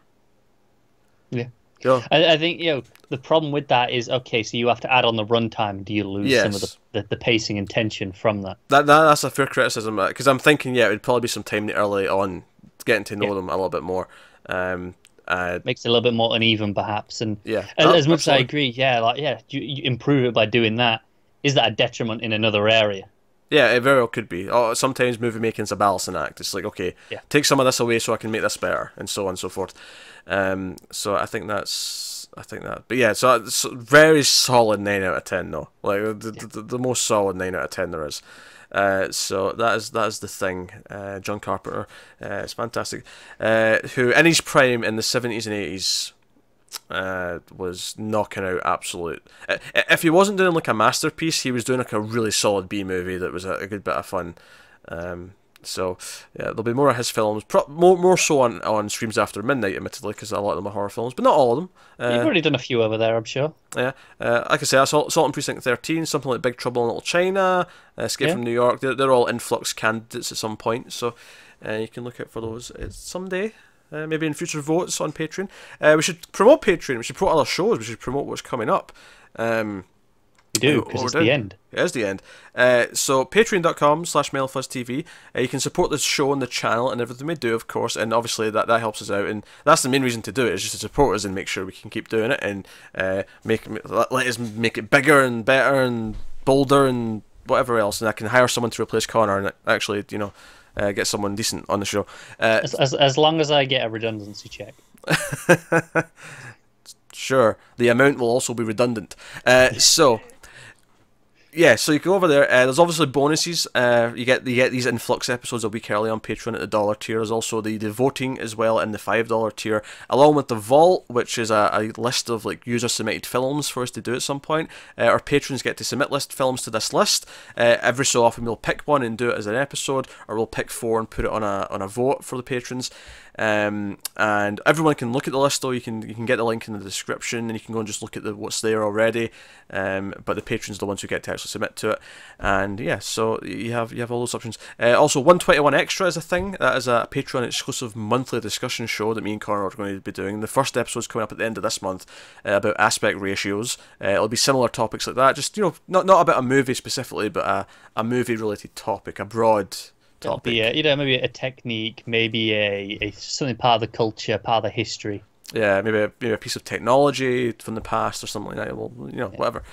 Yeah. Sure. I think, you know, the problem with that is, okay, so you have to add on the runtime. Do you lose some of the pacing and tension from that? That's a fair criticism, because I'm thinking, it would probably be some time early on getting to know them a little bit more. Makes it a little bit more uneven, perhaps. And yeah, as much as I agree, you improve it by doing that. Is that a detriment in another area? Yeah, it very well could be. Sometimes movie making's a balancing act. It's like, okay, take some of this away so I can make this better, and so on and so forth. So I think that. But yeah, so it's very solid 9 out of 10 though. Like the most solid 9 out of 10 there is. So that is the thing. John Carpenter, it's fantastic. Who in his prime in the 70s and 80s was knocking out absolute. If he wasn't doing like a masterpiece, he was doing like a really solid B movie that was a good bit of fun. So yeah, there'll be more of his films, more so on Streams After Midnight, admittedly, because a lot of them are horror films, but not all of them. You've already done a few over there, I'm sure. Yeah, like I say, Assault on Precinct 13, something like Big Trouble in Little China, Escape from New York. They're all in Flux candidates at some point, so you can look out for those someday. Maybe in future votes on Patreon. We should promote Patreon. We should promote other shows. We should promote what's coming up. We do, because it's the end. It is the end. So patreon.com/MailFuzzTV. You can support the show and the channel and everything we do, of course, and obviously that helps us out, and that's the main reason to do it, is just to support us and make sure we can keep doing it, and let us make it bigger and better and bolder and whatever else, and I can hire someone to replace Connor and actually, get someone decent on the show. As long as I get a redundancy check. Sure, the amount will also be redundant. So you can go over there. There's obviously bonuses. You get these Influx episodes a week early on Patreon at the $1 tier. There's also the voting as well in the $5 tier, along with the Vault, which is a list of like user submitted films for us to do at some point. Our patrons get to submit films to this list. Every so often we'll pick one and do it as an episode, or we'll pick 4 and put it on a vote for the patrons. And everyone can look at the list, though. You can get the link in the description, and you can go and just look at what's there already. But the patrons are the ones who get to actually submit to it. And yeah, so you have all those options. Also, 121 Extra is a thing. That is a Patreon exclusive monthly discussion show that me and Connor are going to be doing. The first episode's coming up at the end of this month about aspect ratios. It'll be similar topics like that. Just not about a movie specifically, but a movie related topic, a broad topic. Yeah, maybe a technique, maybe a something part of the culture, part of the history. Yeah, maybe a piece of technology from the past or something like that. Well, whatever.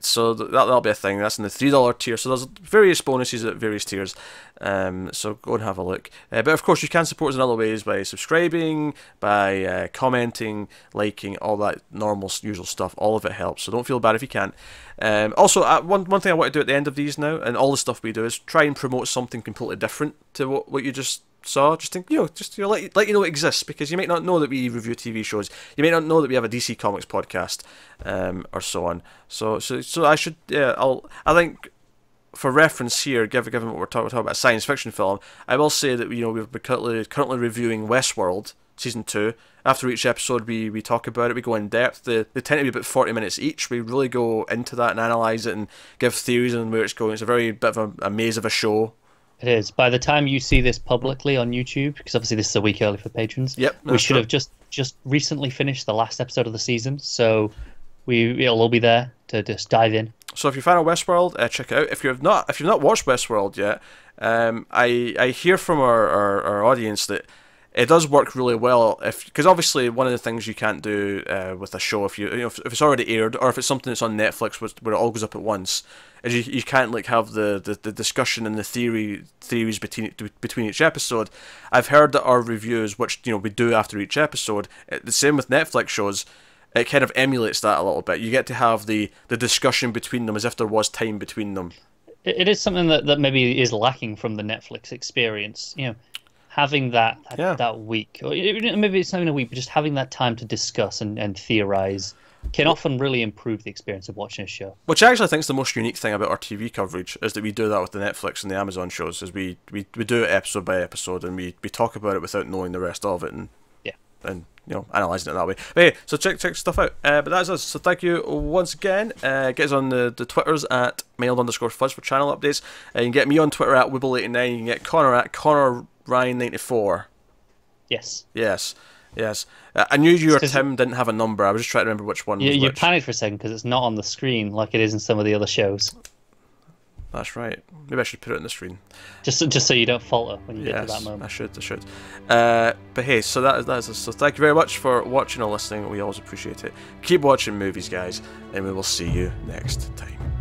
So that'll be a thing. That's in the $3 tier. So there's various bonuses at various tiers. So go and have a look. But of course, you can support us in other ways by subscribing, by commenting, liking, all that normal, usual stuff. All of it helps. So don't feel bad if you can't. Also, one thing I want to do at the end of these now, and all the stuff we do, is try and promote something completely different to what you just saw. Just think, let you know it exists, because you might not know that we review TV shows. You may not know that we have a DC Comics podcast, or so on. So I should, I think, for reference here, given what we're talking about a science fiction film, I will say that we're currently reviewing Westworld season 2. After each episode, we talk about it. We go in depth. They tend to be about 40 minutes each. We really go into that and analyse it and give theories on where it's going. It's a very bit of a maze of a show. It is. By the time you see this publicly on YouTube, because obviously this is a week early for patrons, we should have just recently finished the last episode of the season, so it'll all be there to just dive in. So if you're a fan of Westworld, check it out. If you've not watched Westworld yet, I hear from our audience that it does work really well, because obviously one of the things you can't do with a show, if if it's already aired, or if it's something that's on Netflix where it all goes up at once, is you can't have the discussion and the theories between each episode. I've heard that our reviews, which we do after each episode, the same with Netflix shows, it kind of emulates that a little bit. You get to have the discussion between them as if there was time between them. It is something that maybe is lacking from the Netflix experience. Having that week, or maybe it's not even a week, but just having that time to discuss and theorize can often really improve the experience of watching a show. Which I actually think is the most unique thing about our TV coverage, is that we do that with the Netflix and the Amazon shows, is we do it episode by episode, and we talk about it without knowing the rest of it, and analysing it that way. But hey, so check stuff out. But that's us. So thank you once again. Get us on the Twitters at mailed_fuzz for channel updates. You can get me on Twitter at Wibble89. You can get Connor at ConnorRyan94. Yes. I knew you or Tim didn't have a number. I was just trying to remember which one was which. You panicked for a second because it's not on the screen like it is in some of the other shows. That's right. Maybe I should put it on the screen. Just so you don't falter when you get to that moment. I should. But hey, so that is us. So thank you very much for watching or listening. We always appreciate it. Keep watching movies, guys, and we will see you next time.